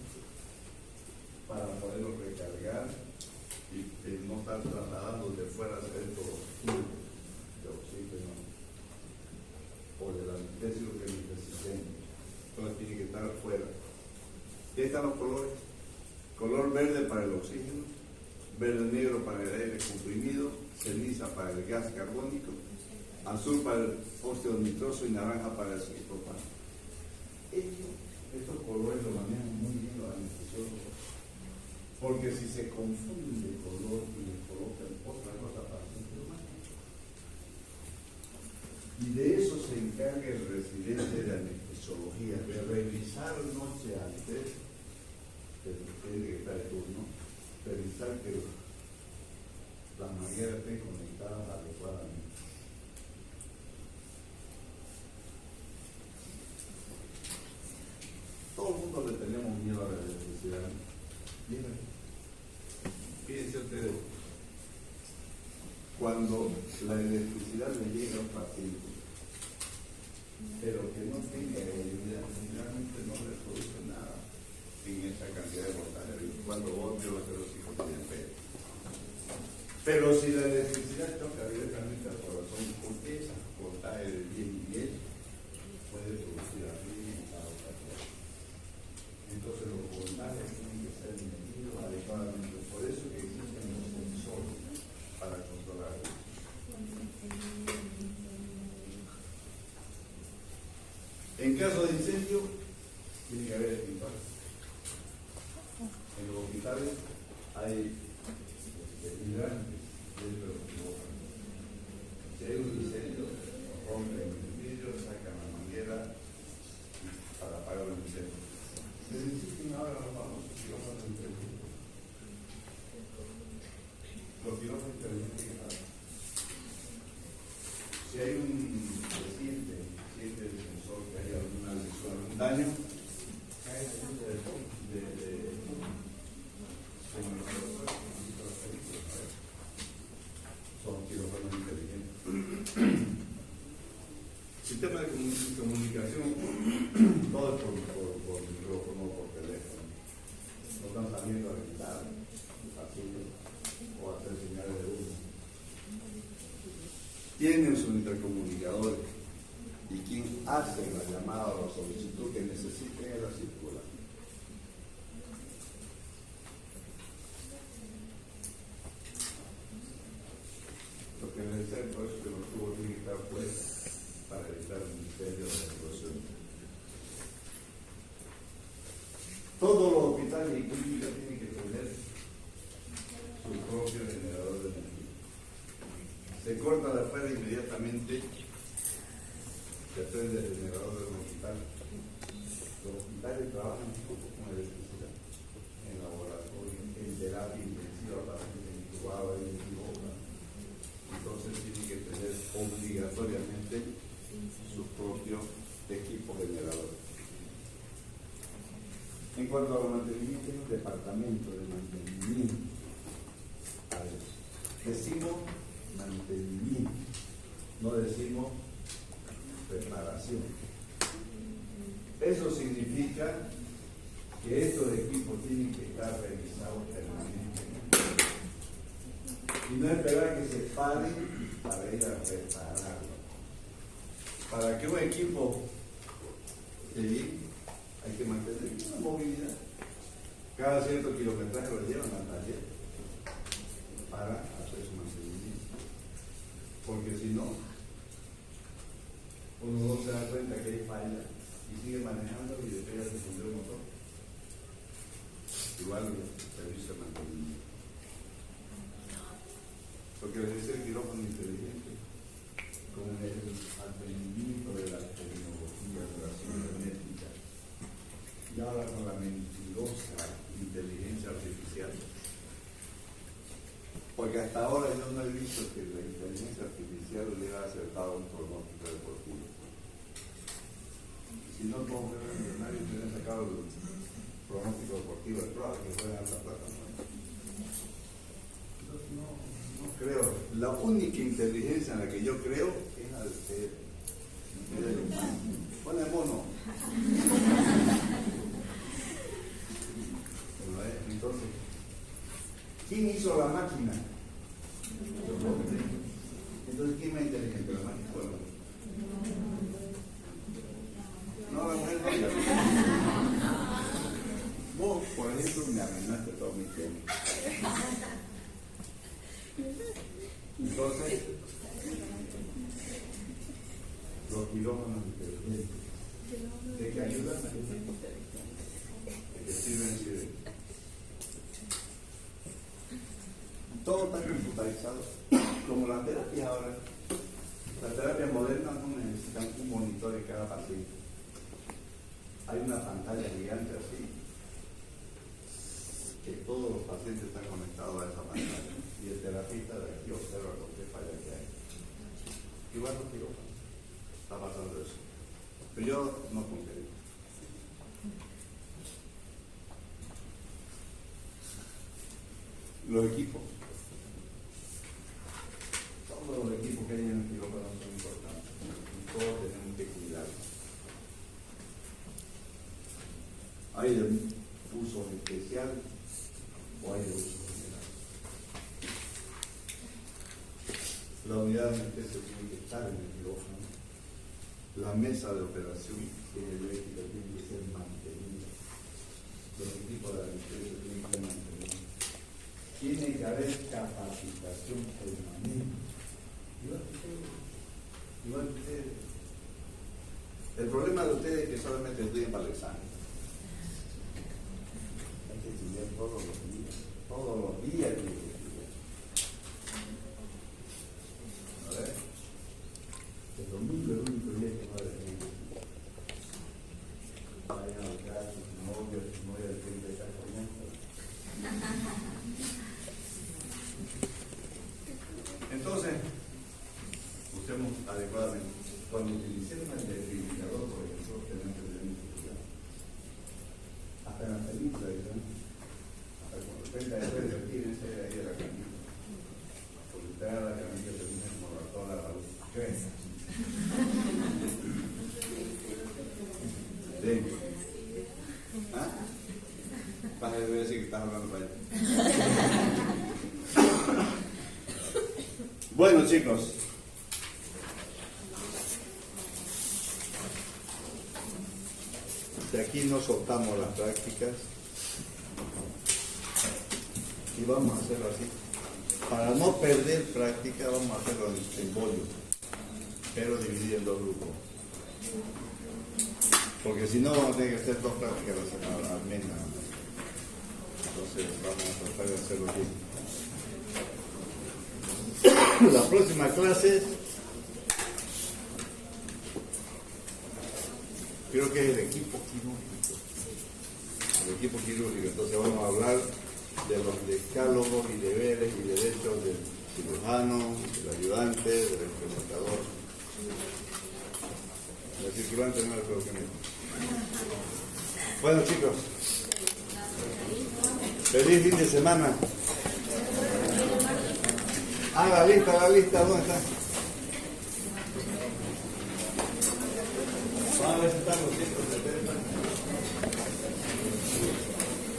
para poderlos recargar y no estar trasladando de fuera hacia dentro de oxígeno o del anestésico que necesitemos. Entonces tiene que estar afuera. ¿Qué están los colores? color verde para el oxígeno, verde negro para el aire comprimido, ceniza para el gas carbónico, azul para el óxido nitroso y naranja para el ciclopano. Estos colores lo manejan muy bien los anestesiólogos, porque si se confunden de color y le colocan otra cosa para el humano. Y de eso se encarga el residente de anestesiología, de revisar noche antes, que tiene que estar el turno, revisar que las mangueras estén conectadas adecuadamente. Todo el mundo le tenemos miedo a la electricidad. Miren, fíjense ustedes, cuando la electricidad le llega a un paciente, pero que no tenga electricidad, generalmente no le produce nada en esa cantidad de voltaje. 24 voltios, pero sí contiene peso. Pero si la electricidad choca directamente al corazón, porque esa voltaje de 10 y 10 puede producir arritmia y tal. Entonces los voltajes tienen que ser medidos adecuadamente. Por eso que existen los sensores para controlar eso. En caso de incendio, tiene que haber equipaje. En los hospitales hay hidrantes dentro de los quirófanos. Si hay un incendio, rompen el vidrio, sacan la manguera para apagar el incendio. Necesitan ahora los famosos quirófanos inteligentes. Los quirófanos inteligentes, si hay un reciente del sensor que hay alguna lesión, algún daño, cae la luz de son quirófanos inteligentes. Sistema de comunicación, todo es por micrófono, por teléfono. No están saliendo a gritar, o a hacer señales de humo. Tienen sus intercomunicadores y quien hace la llamada o la solicitud que necesiten es la circular. Lo que les decía, por eso que los tubos tienen que estar puestos para evitar un incendio de explosión. Todos los hospitales y clínicas tienen que tener su propio generador de energía. Se corta la fuera inmediatamente, se prende el generador del hospital. Los hospitales trabajan un poco con electricidad, en laboratorio, en terapia intensiva, pacientes intubados, en boca. Entonces tienen que tener obligatoriamente sus propios equipos generadores. En cuanto a los mantenimientos, hay un departamento de mantenimiento. A ver, decimos mantenimiento, no decimos reparación. Eso significa que estos equipos tienen que estar revisados permanentemente y no esperar que se paren para ir a repararlo. Para que un equipo esté bien, hay que mantener una movilidad. Cada cierto kilometraje lo llevan al taller para hacer su mantenimiento. Porque si no, uno no se da cuenta que hay falla y sigue manejando y después ya se fundió el motor. Igual el servicio de mantenimiento. Porque les dice el quirófano inteligente, con el advenimiento de la tecnología de la cibernética y ahora con la mentirosa inteligencia artificial. Porque hasta ahora yo no he visto que la inteligencia artificial le ha acertado un pronóstico deportivo. Si no, como que los millonarios hubieran sacado el pronóstico deportivo de prueba que juegan la plata. Entonces no creo. La única inteligencia en la que yo creo es la del ser. Pone mono. Entonces, ¿quién hizo la máquina? Entonces, ¿quién es más inteligente? La máquina. Bueno, no, la mujer no. Vos, por ejemplo, me amenazaste los quirófanos inteligentes. ¿De qué ayudan? ¿De qué sirven? Sirven. Todo está computarizado. Como la terapia ahora. La terapia moderna no necesitan un monitor en cada paciente. Hay una pantalla gigante así, que todos los pacientes están conectados a esa pantalla. Y el terapista de aquí observa cualquier falla que hay. Igual los quirófanos. Está pasando eso. Pero yo no confío. Los equipos. Todos los equipos que hay en el quirófano son importantes. Y todos tenemos que cuidarlos. ¿Hay de uso especial o hay de uso general? La unidad de anestesia tiene que estar en el quirófano. La mesa de operación eléctrica tiene que ser mantenida. Los equipos de anestesia tienen que ser mantenidos. Tiene que haber capacitación permanente. Igual que ustedes. El problema de ustedes es que solamente estudian para el examen. Hay que estudiar todos los días. Todos los días hay que estudiar. A ver. El domingo es el único día que no hay que estudiar. Vayan a buscar a sus novios, sus novias de frente de casamiento. Entonces, usemos adecuadamente. Cuando utilicemos el desfibrilador, por ejemplo, tenemos que tener cuidado. Hasta en la película, ¿verdad? Hasta cuando tenga el dedo, tírense de ahí de la camilla. Porque usted a la camilla termina como ratón a la luz. ¿Qué ven? Sí. ¿Ah? Vas a decir que estás hablando para allá. Bueno, chicos. De aquí no soltamos las prácticas y vamos a hacerlo así. Para no perder práctica vamos a hacerlo en volumen, pero dividido en dos grupos. Porque si no vamos a tener que hacer dos prácticas a la semana al menos. Entonces vamos a tratar de hacerlo bien. La próxima clase creo que es el equipo quirúrgico. El equipo quirúrgico. Entonces vamos a hablar de los decálogos y deberes y derechos del cirujano, del ayudante, del implementador. El circulante no es lo que me... Bueno, chicos, feliz fin de semana. La lista, ¿dónde está? Vamos a ver si están los 100.